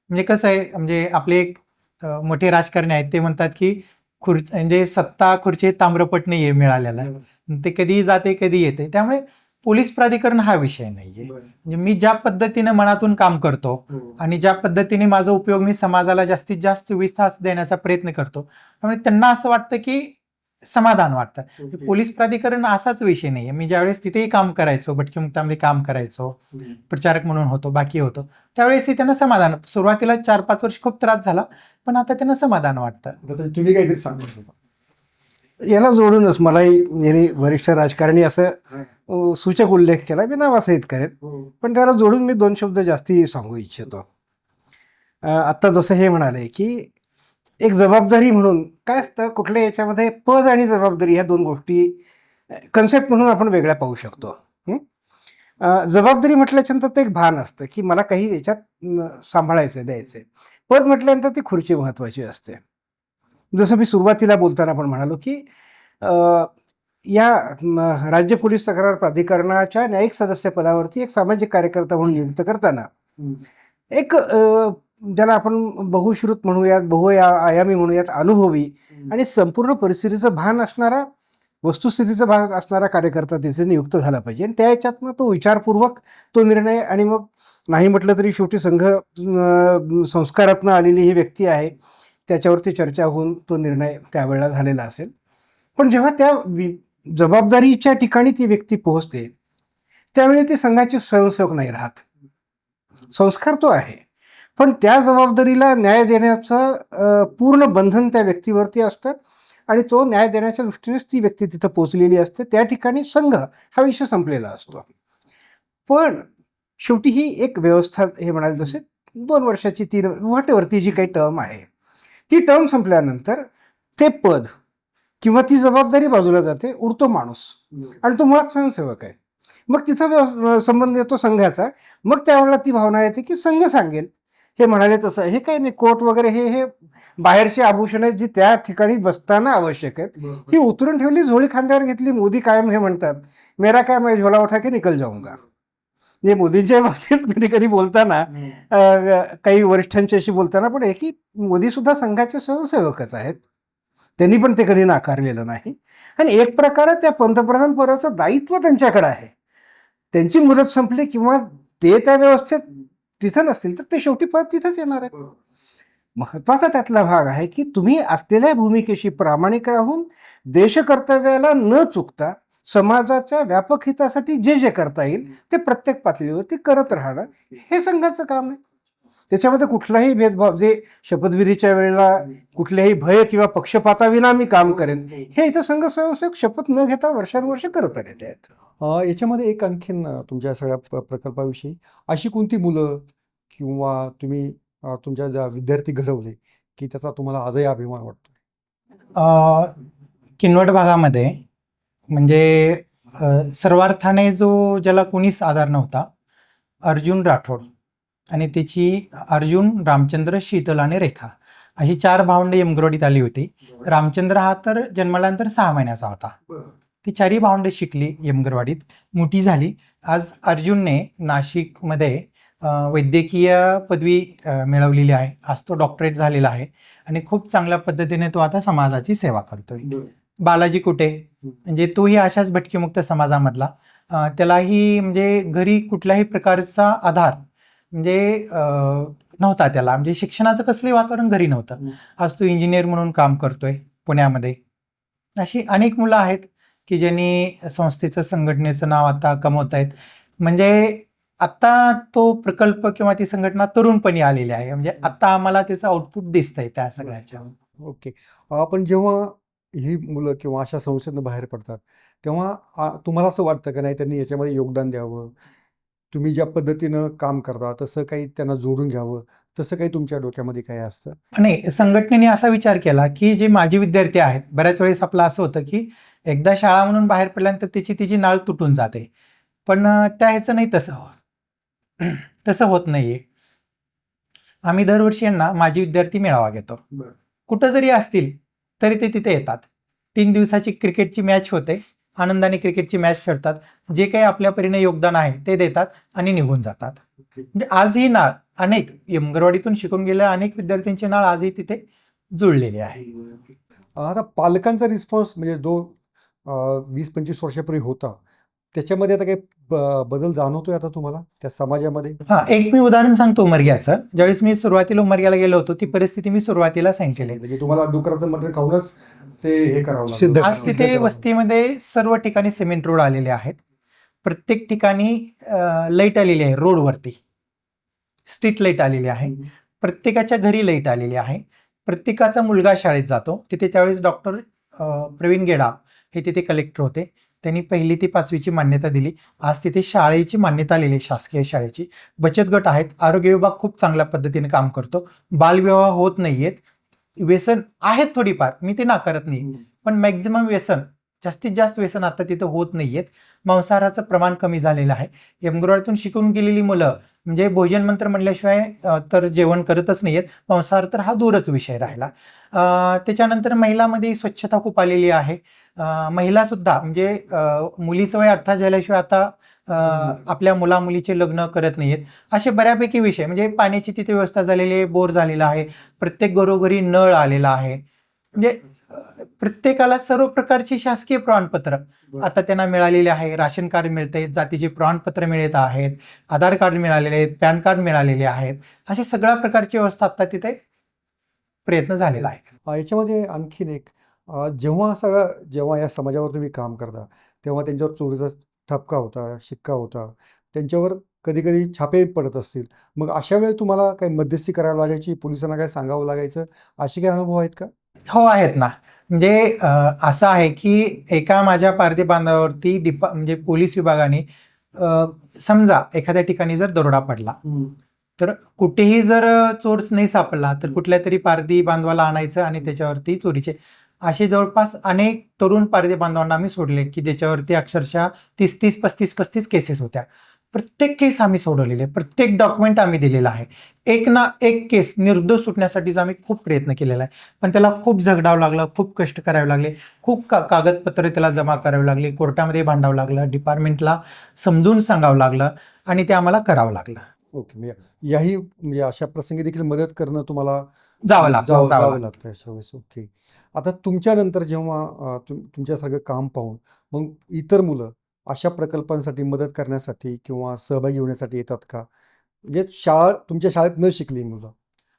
म्हणजे कसं आहे, म्हणजे आपले एक मोठे राजकारणी आहेत, ते म्हणतात की म्हणजे सत्ता खुर्ची ताम्रपट नाहीये मिळालेला, ते कधी जाते कधी येते. त्यामुळे पोलीस प्राधिकरण हा विषय नाहीये. म्हणजे मी ज्या पद्धतीने मनातून काम करतो आणि ज्या पद्धतीने माझा उपयोग मी समाजाला जास्तीत जास्त 24 तास देण्याचा प्रयत्न करतो, त्यामुळे त्यांना असं वाटतं की समाधान वाटतं. पोलीस प्राधिकरण असाच विषय नाहीये. मी ज्यावेळेस तिथेही काम करायचो, भटकीमुक्तामध्ये काम करायचो, प्रचारक म्हणून होतो, बाकी होतो, त्यावेळेसही त्यांना समाधान. सुरुवातीला 4-5 वर्ष खूप त्रास झाला, पण आता त्यांना समाधान वाटतं.
तुम्ही काहीतरी सांगत होता.
याला जोडूनच मलाही यांनी वरिष्ठ राजकारणी असं सूचक उल्लेख केला, मी नावासहित करेन, पण त्याला जोडून मी 2 शब्द जास्ती सांगू इच्छितो. आत्ता जसं हे म्हणाले की एक जबाबदारी म्हणून काय असतं, कुठल्या याच्यामध्ये पद आणि जबाबदारी ह्या 2 गोष्टी कन्सेप्ट म्हणून आपण वेगळ्या पाहू शकतो. जबाबदारी म्हटल्याच्यानंतर ते एक भान असतं की मला काही याच्यात सांभाळायचं, द्यायचं. पद म्हटल्यानंतर ती खुर्ची महत्त्वाची असते. जसं मी सुरुवातीला बोलताना पण म्हणालो की या राज्य पोलीस तक्रार प्राधिकरणाच्या न्यायिक सदस्य पदावरती एक सामाजिक कार्यकर्ता म्हणून नियुक्त करताना एक ज्याला आपण बहुश्रुत म्हणूयात, बहुआयामी म्हणूयात, अनुभवी आणि संपूर्ण परिस्थितीचं भान असणारा, वस्तुस्थितीचं भान असणारा कार्यकर्ता तिथे नियुक्त झाला पाहिजे. आणि त्या याच्यातनं तो विचारपूर्वक तो निर्णय, आणि मग नाही म्हटलं तरी शेवटी संघ संस्कारातनं आलेली ही व्यक्ती आहे, त्याच्यावरती चर्चा होऊन तो निर्णय त्यावेळेला झालेला असेल. पण जेव्हा त्या जबाबदारीच्या ठिकाणी ती व्यक्ती पोहोचते, त्यावेळी ती संघाची स्वयंसेवक नाही राहत. संस्कार तो आहे, पण त्या जबाबदारीला न्याय देण्याचं पूर्ण बंधन त्या व्यक्तीवरती असतं, आणि तो न्याय देण्याच्या दृष्टीनेच ती व्यक्ती तिथं पोचलेली असते. त्या ठिकाणी संघ हा विषय संपलेला असतो. पण शेवटी ही एक व्यवस्था, हे म्हणाले जसे 2 वर्षाची 3 वाटेवरती जी काही टर्म आहे, ती टर्म संपल्यानंतर ते पद किंवा ती जबाबदारी बाजूला जाते, उरतो माणूस, आणि तो मुळात स्वयंसेवक आहे. मग तिथं संबंध येतो संघाचा. मग त्यावेळेला ती भावना येते की संघ सांगेल, हे म्हणाले तसं. हे काही नाही, कोट वगैरे हे बाहेरची आभूषण आहेत जी त्या ठिकाणी बसताना आवश्यक आहेत, ही उतरून ठेवली, झोळी खांद्यावर घेतली. मोदी कायम हे म्हणतात, मेरा काय मैं झोला उठा के निकल जाऊंगा. म्हणजे मोदींच्या बाबतीत कधी कधी बोलताना, काही वरिष्ठांच्याशी बोलताना पण आहे की मोदी सुद्धा संघाचे स्वयंसेवकच आहेत, त्यांनी पण ते कधी नाकारलेलं नाही. आणि एक प्रकारे त्या पंतप्रधान पदाचं दायित्व त्यांच्याकडे आहे. त्यांची मुदत संपली किंवा ते त्या व्यवस्थेत तिथं नसतील तर ते शेवटी परत तिथंच येणार आहेत. महत्वाचा त्यातला भाग आहे की तुम्ही असलेल्या भूमिकेशी प्रामाणिक राहून देशकर्तव्याला न चुकता समाजाच्या व्यापक हितासाठी जे जे करता येईल ते प्रत्येक पातळीवरती करत राहणं, हे संघाचं काम आहे. त्याच्यामध्ये कुठलाही भेदभाव, जे शपथविधीच्या वेळेला कुठल्याही भय किंवा पक्षपाताविना मी काम करेन, हे इथं संघ स्वयंसेवक शपथ न घेता वर्षानुवर्ष करत आलेले आहेत.
याच्यामध्ये एक आणखीन तुमच्या सगळ्या प्रकल्पाविषयी अशी कोणती मुलं किंवा तुम्ही तुमच्या ज्या विद्यार्थी घडवले की त्याचा तुम्हाला आजही अभिमान वाटतो?
किनवट भागामध्ये म्हणजे सर्वार्थाने ज्याला कोणीच आधार नव्हता, अर्जुन राठोड, आणि त्याची अर्जुन, रामचंद्र, शीतल आणि रेखा अशी 4 भावंडे यमगरोडीत आली होती. रामचंद्र हा तर जन्मल्यानंतर 6 महिन्याचा होता, ती चारही भावंडे शिकली यमगरवाडीत, मोठी झाली. आज अर्जुनने नाशिकमध्ये वैद्यकीय पदवी मिळवलेली आहे. आज तो डॉक्टरेट झालेला आहे आणि खूप चांगल्या पद्धतीने तो आता समाजाची सेवा करतोय. बालाजी कुटे म्हणजे तोही अशाच भटकीमुक्त समाजामधला. त्यालाही म्हणजे घरी कुठल्याही प्रकारचा आधार म्हणजे नव्हता त्याला, म्हणजे शिक्षणाचं कसलंही वातावरण घरी नव्हतं. आज तो इंजिनियर म्हणून काम करतोय पुण्यामध्ये. अशी अनेक मुलं आहेत की ज्यांनी संस्थेचं संघटनेचं नाव आता कमवत आहेत. म्हणजे आता तो प्रकल्प किंवा ती संघटना तरुणपणी आलेली आहे. म्हणजे आता आम्हाला त्याचं आउटपुट दिसतंय त्या सगळ्याच्या.
ओके. पण जेव्हा ही मुलं किंवा अशा संस्थेतून बाहेर पडतात तेव्हा तुम्हाला असं वाटतं का नाही त्यांनी याच्यामध्ये योगदान द्यावं, तुम्ही ज्या पद्धतीनं काम करता तसं काही त्यांना जोडून घ्यावं, तसं काही तुमच्या डोक्यामध्ये काय असतं?
नाही, संघटनेने असा विचार केला की जे माजी विद्यार्थी आहेत, बऱ्याच वेळेस आपलं असं होतं की एकदा शाळा म्हणून बाहेर पडल्यानंतर तिची नाळ तुटून जाते. पण त्या ह्याचं नाही तसं होत नाहीये. आम्ही दरवर्षी यांना माजी विद्यार्थी मेळावा घेतो. कुठं जरी असतील तरी ते तिथे येतात. 3 दिवसाची क्रिकेटची मॅच होते, आनंदाने क्रिकेटची मॅच खेळतात. जे काही आपल्या परीने योगदान आहे ते देतात आणि निघून जातात. म्हणजे आज ही नाळ अनेक यमगरवाडीतून शिकून गेलेल्या अनेक विद्यार्थ्यांची नाळ आजही तिथे जुळलेली आहे.
आता पालकांचा रिस्पॉन्स म्हणजे जो 20-25 वर्षापूर्वी होता त्याच्यामध्ये आता काही बदल जाणवतोय आता तुम्हाला त्या समाजामध्ये?
एक मी उदाहरण सांगतो उमरग्याचं. ज्यावेळेस मी सुरुवातीला उमरग्याला गेलो होतो ती परिस्थिती मी सुरुवातीला सांगितलेली आहे.
म्हणजे तुम्हाला डुकराचं मटेरियल खाऊनच ते हे करावं
सिद्ध
लागलं.
आज तिथे वस्तीमध्ये सर्व ठिकाणी सिमेंट रोड आलेले आहेत. प्रत्येक ठिकाणी लाईट आलेली आहे. रोडवरती स्ट्रीट लाईट आलेली आहे. प्रत्येकाच्या घरी लाईट आलेली आहे. प्रत्येकाचा मुलगा शाळेत जातो. तिथे त्यावेळेस डॉक्टर प्रवीण गेडाम हे तिथे कलेक्टर होते. त्यांनी 1ली ते 5वीची मान्यता दिली. आज तिथे शाळेची मान्यता आलेली आहे, शासकीय शाळेची. बचत गट आहेत. आरोग्य विभाग खूप चांगल्या पद्धतीने काम करतो. बालविवाह होत नाहीयेत. व्यसन आहेत थोडीफार, मी ते नाकारत नाही, पण मॅक्झिमम व्यसन, जास्तीत जास्त व्यसन आता तिथं होत नाहीयेत. मांसाहाराचं प्रमाण कमी झालेलं आहे. यमगरवाडीतून शिकून गेलेली मुलं म्हणजे भोजन मंत्र म्हणल्याशिवाय तर जेवण करतच नाहीयेत. मांसाहार तर हा दूरच विषय राहिला. त्याच्यानंतर महिलांमध्ये स्वच्छता खूप आलेली आहे. महिला सुद्धा म्हणजे मुलीचं वय 18 झाल्याशिवाय आता आपल्या मुलीचे लग्न करत नाहीयेत. असे बऱ्यापैकी विषय म्हणजे पाण्याची तिथे व्यवस्था झालेली आहे. बोर झालेला आहे. प्रत्येक घरोघरी नळ आलेला आहे. म्हणजे प्रत्येकाला सर्व प्रकारची शासकीय प्रमाणपत्र आता त्यांना मिळालेले आहे. राशन कार्ड मिळते, जातीचे प्रमाणपत्र मिळत आहेत, आधार कार्ड मिळालेले आहेत, पॅन कार्ड मिळालेले आहेत. अशा सगळ्या प्रकारची व्यवस्था आता तिथे प्रयत्न झालेला आहे.
याच्यामध्ये आणखीन एक जेव्हा या समाजावर तुम्ही काम करता तेव्हा त्यांच्यावर चोरीचा ठपका होता, शिक्का होता, त्यांच्यावर कधी कधी छापे पडत असतील. मग अशा वेळी तुम्हाला काही मध्यस्थी करावी लागायची, पोलिसांना काय सांगावं लागायचं, असे काही अनुभव आहेत का?
हो, आहेत ना. म्हणजे असं आहे की एका माझ्या पारधी बांधावरती म्हणजे पोलीस विभागाने समजा एखाद्या ठिकाणी जर दरोडा पडला तर कुठेही जर चोर नाही सापडला तर कुठल्या तरी पारधी बांधवाला आणायचं आणि त्याच्यावरती चोरीचे असे जवळपास अनेक तरुण पारधी बांधवांना आम्ही सोडले की ज्याच्यावरती अक्षरशः 30-30, 35-35 केसेस होत्या. प्रत्येक केस आम्ही सोडवलेले, प्रत्येक डॉक्युमेंट आम्ही दिलेला आहे. एक ना एक केस निर्दोष सुटण्यासाठीच आम्ही खूप प्रयत्न केलेला आहे. पण त्याला खूप झगडावं लागलं, खूप कष्ट करावे लागले, खूप कागदपत्र त्याला जमा करावी लागली, कोर्टामध्ये भांडावं लागलं, डिपार्टमेंटला समजून सांगावं लागलं आणि ते आम्हाला करावं लागलं.
ओके. म्हणजे अशा प्रसंगी देखील मदत करणं तुम्हाला
जावं लागतं.
अशा वेळेस. ओके. आता तुमच्यानंतर जेव्हा तुमच्यासारखं काम पाहून मग इतर मुलं अशा प्रकल्पांसाठी मदत करण्यासाठी किंवा सहभागी होण्यासाठी येतात का? म्हणजे तुमच्या शाळेत न शिकली मुलं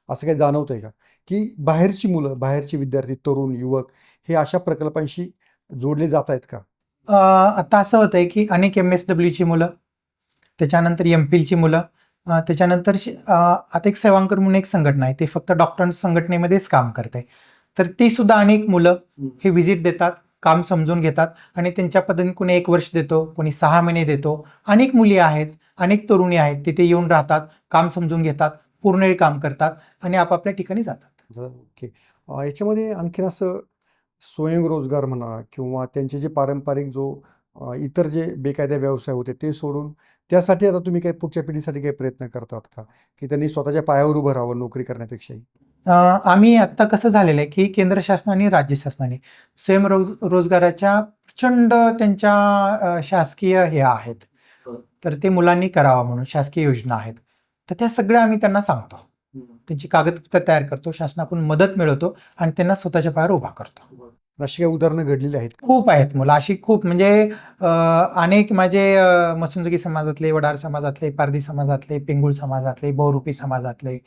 असं काही जाणवतंय का की बाहेरची मुलं, बाहेरचे विद्यार्थी, तरुण युवक हे अशा प्रकल्पांशी जोडले जात आहेत का?
आता असं होतंय की अनेक MSWची मुलं, त्याच्यानंतर MPhilची मुलं, त्याच्यानंतर आता एक सेवांकर म्हणून एक संघटना आहे, ते फक्त डॉक्टर संघटनेमध्येच काम करते. तर ती सुद्धा अनेक मुलं हे व्हिजिट देतात, काम समजून घेतात आणि त्यांच्या पद्धतीने कोणी 1 वर्ष देतो, कोणी 6 महिने देतो. अनेक मुली आहेत, अनेक तरुणी आहेत, तिथे येऊन राहतात, काम समजून घेतात, पूर्ण वेळ काम करतात आणि आपापल्या ठिकाणी जातात.
ओके. याच्यामध्ये आणखीन असं स्वयंरोजगार म्हणा किंवा त्यांचे जे पारंपरिक इतर जे बेकायदा व्यवसाय होते ते सोडून त्यासाठी आता तुम्ही काही पुढच्या पिढीसाठी काही प्रयत्न करतात का की त्यांनी स्वतःच्या पायावर उभं राहावं नोकरी करण्यापेक्षाही?
आम्ही आत्ता कसं झालेलं आहे की केंद्र शासनाने राज्य शासनाने स्वयंरोजगाराच्या प्रचंड त्यांच्या शासकीय हे आहेत, तर ते मुलांनी करावं म्हणून शासकीय योजना आहेत. तर त्या सगळ्या आम्ही त्यांना सांगतो, त्यांची कागदपत्र तयार करतो, शासनाकडून मदत मिळवतो आणि त्यांना स्वतःच्या पायावर उभा करतो.
अशी काही उदाहरणं घडलेली आहेत?
खूप आहेत मुलं अशी, खूप म्हणजे अनेक माझे मसुंजगी समाजातले, वडार समाजातले, पारधी समाजातले, पेंगुळ समाजातले, बहुरूपी समाजातले,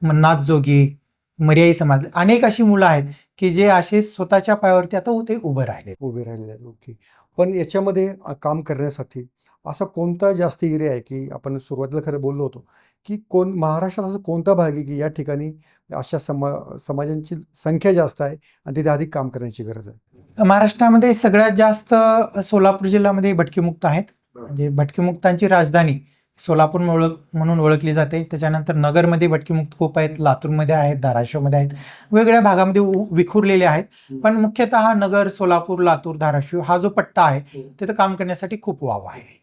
नाथजोगी, मर्याई समाज, अनेक अशी मुलं आहेत की जे असे स्वतःच्या पायावरती आता ते उभे राहिले.
उभे राहिलेले आहेत. ओके. पण याच्यामध्ये काम करण्यासाठी असा कोणता जास्त एरिया आहे की आपण सुरुवातीला खरं बोललो होतो की महाराष्ट्रात असं कोणता भाग आहे की या ठिकाणी अशा समाजांची संख्या जास्त आहे आणि तिथे अधिक काम करण्याची गरज आहे?
महाराष्ट्रामध्ये सगळ्यात जास्त सोलापूर जिल्ह्यामध्ये भटकीमुक्त आहेत. म्हणजे भटकीमुक्तांची राजधानी सोलापूर म्हणून ओळखली जाते. त्याच्यानंतर नगरमध्ये भटकीमुक्त खूप आहेत, लातूरमध्ये आहेत, धाराशिवमध्ये आहेत, वेगवेगळ्या भागामध्ये विखुरलेले आहेत. पण मुख्यतः नगर, सोलापूर, लातूर, धाराशिव हा जो पट्टा आहे तिथं काम करण्यासाठी खूप वाव आहे.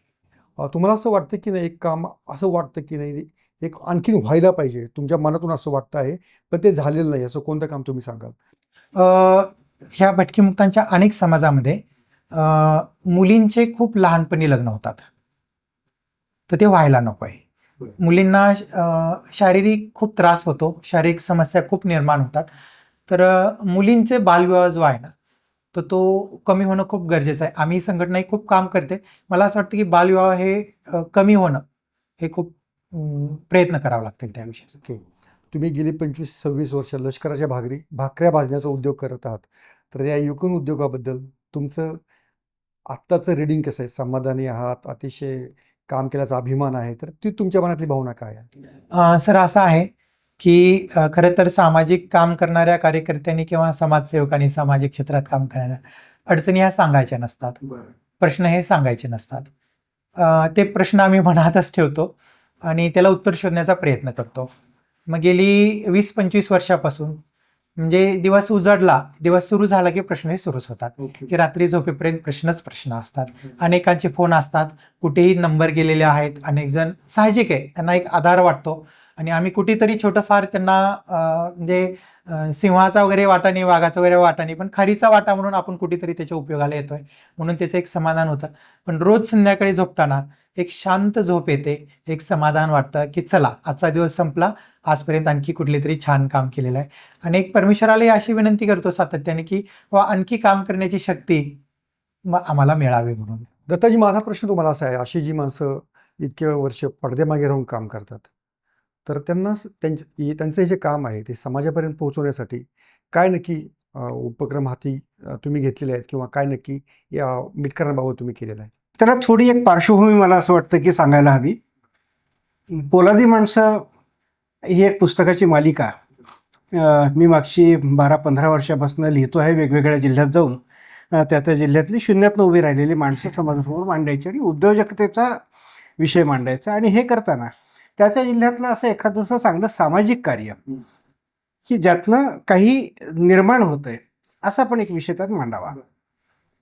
तुम्हाला असं वाटतं की नाही, एक काम असं वाटतं की नाही एक आणखीन व्हायला पाहिजे, तुमच्या मनातून असं वाटतं आहे पण ते झालेलं नाही, असं कोणतं काम तुम्ही सांगाल?
ह्या भटकीमुक्तांच्या अनेक समाजामध्ये मुलींचे खूप लहानपणी लग्न होतात, तर ते व्हायला नको आहे. मुलींना शारीरिक खूप त्रास होतो, शारीरिक समस्या खूप निर्माण होतात. तर मुलींचे बालविवाह जो आहे ना, तर तो कमी होणं खूप गरजेचं आहे. आम्ही संघटनाही खूप काम करते. मला असं वाटतं की बालविवाह हे कमी होणं हे खूप प्रयत्न करावे लागतील त्या विषयाचा.
ओके. तुम्ही गेली 25-26 वर्ष लष्कराच्या भाकऱ्या भाजण्याचा उद्योग करत आहात, तर या एकूण उद्योगाबद्दल तुमचं आत्ताचं रीडिंग कसं आहे? समाधानी आहात, अतिशय काम केल्याचा अभिमान आहे, तर ती तुमच्या मनातली भावना काय आहे?
सर असं आहे की खरं तर सामाजिक काम करणाऱ्या कार्यकर्त्यांनी किंवा समाजसेवकांनी सामाजिक क्षेत्रात काम करणाऱ्या अडचणी ह्या सांगायच्या नसतात, प्रश्न हे सांगायचे नसतात. ते प्रश्न आम्ही मनातच ठेवतो आणि त्याला उत्तर शोधण्याचा प्रयत्न करतो. मग गेली 20-25 वर्षापासून म्हणजे दिवस उजडला, दिवस सुरू झाला की प्रश्न हे सुरूच होतात, की रात्री झोपेपर्यंत प्रश्न असतात. अनेकांचे फोन असतात, कुठेही नंबर गेलेले आहेत. अनेक जण साहजिक आहे, त्यांना एक आधार वाटतो आणि आम्ही कुठेतरी छोटं फार त्यांना म्हणजे सिंहाचा वगैरे वाटा नाही, वाघाचा वगैरे वाटा नाही, पण खारीचा वाटा म्हणून आपण कुठेतरी त्याच्या उपयोगाला येतोय म्हणून त्याचं एक समाधान होतं. पण रोज संध्याकाळी झोपताना एक शांत झोप येते, एक समाधान वाटतं की चला आजचा दिवस संपला, आजपर्यंत आणखी कुठले तरी छान काम केलेलं आहे. आणि एक परमेश्वरालाही अशी विनंती करतो सातत्याने की आणखी काम करण्याची शक्ती आम्हाला मिळावी म्हणून.
दत्ताजी, माझा प्रश्न तुम्हाला असा आहे, अशी जी माणसं इतके वर्ष पडद्यामागे राहून काम करतात, तर त्यांना त्यांचं जे काम आहे ते समाजापर्यंत पोहोचवण्यासाठी काय नक्की उपक्रम हाती तुम्ही घेतलेले आहेत किंवा काय नक्की या मिटकरणाबाबत तुम्ही केलेलं आहे?
त्याला थोडी एक पार्श्वभूमी मला असं वाटतं की सांगायला हवी. पोलादी माणसं ही एक पुस्तकाची मालिका मी मागची 12-15 वर्षापासून लिहितो आहे. वेगवेगळ्या जिल्ह्यात जाऊन त्या जिल्ह्यातली शून्यातनं उभी राहिलेली माणसं समाजासमोर मांडायची आणि उद्योजकतेचा विषय मांडायचा. आणि हे करताना त्या जिल्ह्यातलं असं एखादं चांगलं सामाजिक कार्य की ज्यातनं काही निर्माण होतंय असा पण एक विषय त्यात मांडावा.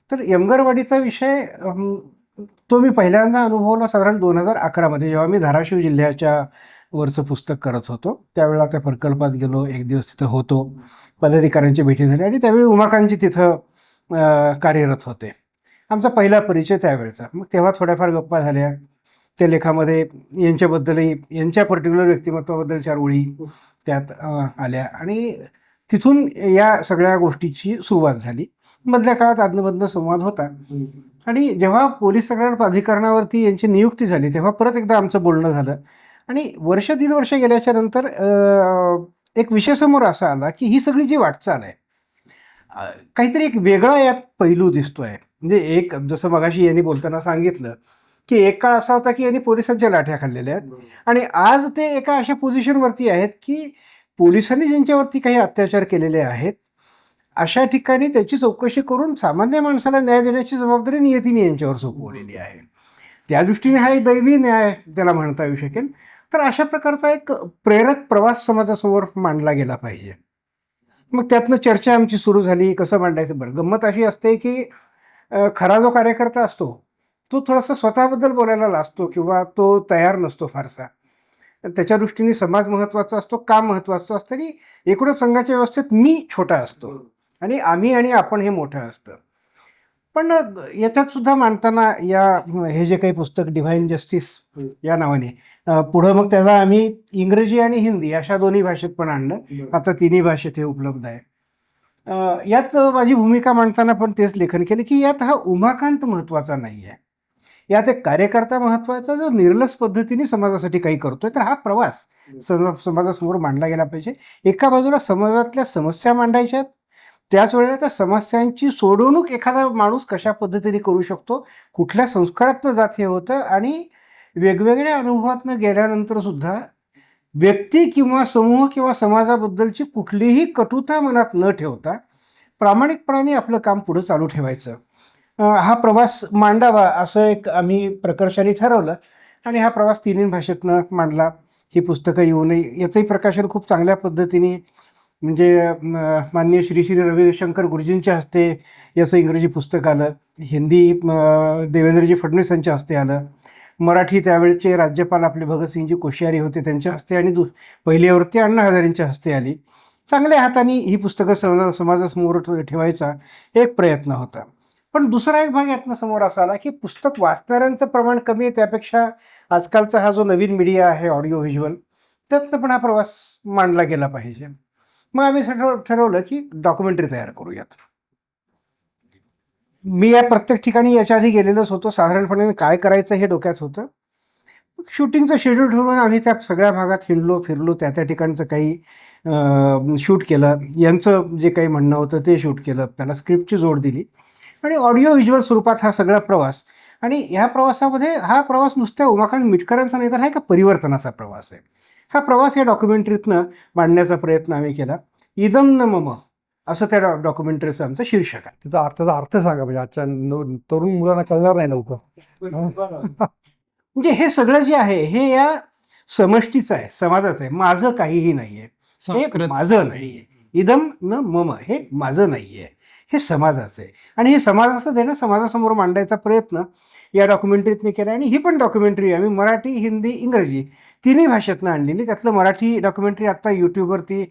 तर यमगरवाडीचा विषय तो मी पहिल्यांदा अनुभवला साधारण 2011 जेव्हा मी धाराशिव जिल्ह्याच्या वरचं पुस्तक करत होतो. त्यावेळेला त्या प्रकल्पात गेलो, एक दिवस तिथं होतो, पदाधिकाऱ्यांची भेटी झाली आणि त्यावेळी उमाकांतजी तिथं कार्यरत होते. आमचा पहिला परिचय त्यावेळेचा. मग तेव्हा थोड्याफार गप्पा झाल्या. त्या लेखामध्ये यांच्याबद्दलही, यांच्या पर्टिक्युलर व्यक्तिमत्वाबद्दल 4 ओळी त्यात आल्या आणि तिथून या सगळ्या गोष्टीची सुरुवात झाली. मधल्या काळात अधनमधनं संवाद होता आणि जेव्हा पोलीस तक्रार प्राधिकरणावरती यांची नियुक्ती झाली तेव्हा परत एकदा आमचं बोलणं झालं. आणि 1-1.5 वर्ष गेल्याच्या नंतर एक विषय समोर असा आला की ही सगळी जी वाटचाल आहे, काहीतरी एक वेगळा यात पैलू दिसतोय. म्हणजे एक, जसं मगाशी यांनी बोलताना सांगितलं की एक काळ असा होता की यांनी पोलिसांच्या लाठ्या खाल्लेल्या आहेत आणि आज ते एका अशा पोझिशनवरती आहेत की पोलिसांनी ज्यांच्यावरती काही अत्याचार केलेले आहेत अशा ठिकाणी त्याची चौकशी करून सामान्य माणसाला न्याय देण्याची जबाबदारी नियतीने यांच्यावर सोपवलेली आहे. त्या दृष्टीने हा एक दैवी न्याय त्याला म्हणता येऊ शकेल. तर अशा प्रकारचा एक प्रेरक प्रवास समाजासमोर मांडला गेला पाहिजे. मग त्यातनं चर्चा आमची सुरू झाली, कसं मांडायचं. बरं, गंमत अशी असते की खरा जो कार्यकर्ता असतो तो थोडासा स्वतःबद्दल बोलायला लाजतो किंवा तो तयार नसतो फारसा. त्याच्या दृष्टीने समाज महत्त्वाचा असतो, काम महत्त्वाचं असतं आणि एकूणच संघाच्या व्यवस्थेत मी छोटा असतो आणि आम्ही आणि आपण हे मोठं असतं. पण याच्यात सुद्धा मांडताना हे जे काही पुस्तक डिव्हाइन जस्टिस या नावाने पुढं मग त्याला आम्ही इंग्रजी आणि हिंदी अशा दोन्ही भाषेत पण आणलं. आता तिन्ही भाषेत हे उपलब्ध आहे. यात माझी भूमिका मांडताना पण तेच लेखन केलं की यात हा उमाकांत महत्त्वाचा नाही आहे, यात एक कार्यकर्ता महत्त्वाचा जो निर्लस पद्धतीने समाजासाठी काही करतोय. तर हा प्रवास समाजासमोर मांडला गेला पाहिजे. एका बाजूला समाजातल्या समस्या मांडायच्यात, त्याच वेळेला त्या समस्यांची सोडवणूक एखादा माणूस कशा पद्धतीने करू शकतो, कुठल्या संस्कारातनं जात हे होतं, आणि वेगवेगळ्या अनुभवातनं गेल्यानंतर सुद्धा व्यक्ती किंवा समूह किंवा समाजाबद्दलची कुठलीही कटुता मनात न ठेवता प्रामाणिकपणाने आपलं काम पुढं चालू ठेवायचं. हा प्रवास मांडावा असं एक आम्ही प्रकर्षाने ठरवलं आणि हा प्रवास तिन्ही भाषेतनं मांडला. ही पुस्तकं येऊ नये याचंही प्रकाशन खूप चांगल्या पद्धतीने म्हणजे माननीय श्री श्री रविशंकर गुरुजींच्या हस्ते याचं इंग्रजी पुस्तक आलं, हिंदी देवेंद्रजी फडणवीस यांच्या हस्ते आलं, मराठी त्यावेळचे राज्यपाल आपले भगतसिंगजी कोश्यारी होते त्यांच्या हस्ते, आणि पहिली आवृत्ती अण्णा हजारेंच्या हस्ते आली. चांगल्या हाताने ही पुस्तकं समाजासमोर ठेवायचा एक प्रयत्न होता. पण दुसरा एक भाग यातनं समोर असा आला की पुस्तक वाचणाऱ्यांचं प्रमाण कमी आहे, त्यापेक्षा आजकालचा हा जो नवीन मीडिया आहे ऑडिओ व्हिज्युअल, त्यातनं पण हा प्रवास मांडला गेला पाहिजे. मग आम्ही ठरवलं की डॉक्युमेंटरी तयार करूयात. मी या प्रत्येक ठिकाणी याच्या आधी गेलेलोच होतो, साधारणपणे काय करायचं हे डोक्यात होतं. शूटिंगचं शेड्यूल ठरवून आम्ही त्या सगळ्या भागात हिंडलो फिरलो, त्या ठिकाणचं काही शूट केलं, यांचं जे काही म्हणणं होतं ते शूट केलं, त्याला स्क्रिप्टची जोड दिली आणि ऑडिओ व्हिज्युअल स्वरूपात हा सगळा प्रवास. आणि ह्या प्रवासामध्ये हा प्रवास नुसत्या उमाकांत मिटकरांचा नाही तर हा एका परिवर्तनाचा प्रवास आहे. हा प्रवास या डॉक्युमेंटरीतनं मांडण्याचा प्रयत्न आम्ही केला. इदम न मम असं त्या डॉक्युमेंटरीचं आमचं शीर्षक आहे.
त्याचा अर्थ सांगा, म्हणजे आजच्या तरुण मुलांना कळणार नाही लवकर.
म्हणजे हे सगळं जे आहे हे या समष्टीचं आहे, समाजाचं आहे, माझं काहीही नाही आहे, हे माझं नाही आहे. इदम न मम हे माझं नाही आहे, हे समाजाचं आहे. आणि हे समाजाचं देणं समाजासमोर मांडायचा प्रयत्न या डॉक्युमेंटरीतनी केला. आणि ही पण डॉक्युमेंटरी आम्ही मराठी हिंदी इंग्रजी तिन्ही भाषेतनं आणलेली. त्यातलं मराठी डॉक्युमेंटरी आत्ता यूट्यूबवरती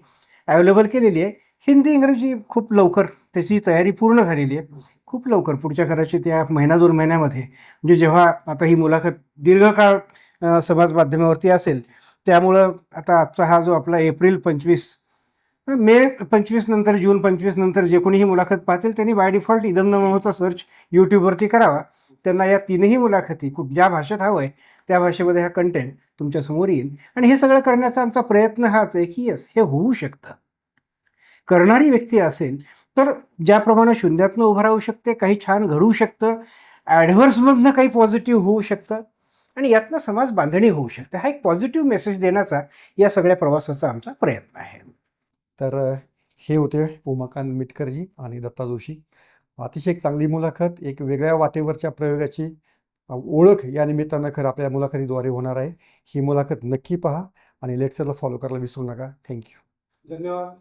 अवेलेबल केलेली आहे. हिंदी इंग्रजी खूप लवकर त्याची तयारी पूर्ण झालेली आहे, खूप लवकर पुढच्या कदाचित या महिना 2 महिन्यामध्ये, म्हणजे जेव्हा आता ही मुलाखत दीर्घकाळ समाज माध्यमावरती असेल त्यामुळं आता आजचा हा जो आपला एप्रिल 25 मे 25 नंतर जून 25 नंतर जे कोणी ही मुलाखत पाहतील त्यांनी बाय डिफॉल्ट इदम न ममचा सर्च यूट्यूबवरती करावा. त्यांना या तीनही मुलाखती ज्या भाषेत हवं आहे त्या भाषेमध्ये हा कंटेंट तुमच्यासमोर येईल. आणि हे सगळं करण्याचा आमचा प्रयत्न हाच आहे की यस हे होऊ शकतं. करणारी व्यक्ती असेल तर ज्याप्रमाणे शून्यातनं उभं राहू शकते, काही छान घडवू शकतं, ॲडव्हर्समधनं काही पॉझिटिव्ह होऊ शकतं आणि यातनं समाज बांधणी होऊ शकते. हा एक पॉझिटिव्ह मेसेज देण्याचा या सगळ्या प्रवासाचा आमचा प्रयत्न आहे.
तर हे होते उमाकांत मिटकरजी आणि दत्ता जोशी. अतिशय एक चांगली मुलाखत, एक वेगळ्या वाटेवरच्या प्रयोगाची ओळख या निमित्तानं खरं आपल्या मुलाखतीद्वारे होणार आहे. ही मुलाखत नक्की पहा आणि लेट्सअपला फॉलो करायला विसरू नका. थँक्यू.
धन्यवाद.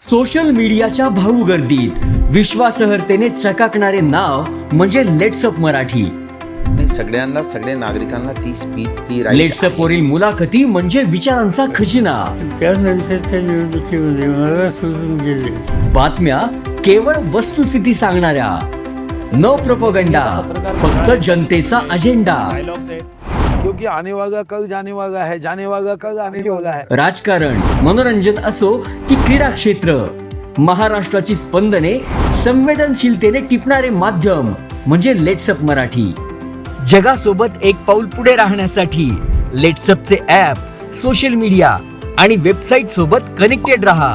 सोशल मीडियाच्या भाऊ गर्दीत विश्वासार्हतेने चकाकणारे नाव म्हणजे लेट्सअप मराठी.
सगळ्यांना, सगळ्या नागरिकांना ती स्पीच, ती
लेट्सअप वरील मुलाखती म्हणजे विचारांचा खजिना.
त्यानंतरच्या निवडणुकीमध्ये मला सोडून गेले.
बातम्या केवळ वस्तुस्थिती सांगणाऱ्या, न प्रोपगंडा, फक्त जनतेचा अजेंडा.
क्योंकि आने वाला कल जाने वाला है, जाने वाला कल आने वाला है.
राजकारण, मनोरंजन असो की क्रीडा क्षेत्र, महाराष्ट्राची स्पंदने संवेदनशीलतेने टिपणारे माध्यम म्हणजे लेट्सअप मराठी. जगासोबत एक पाऊल पुढे राहण्यासाठी लेट्सअपचे ॲप, सोशल मीडिया आणि वेबसाईट सोबत कनेक्टेड रहा.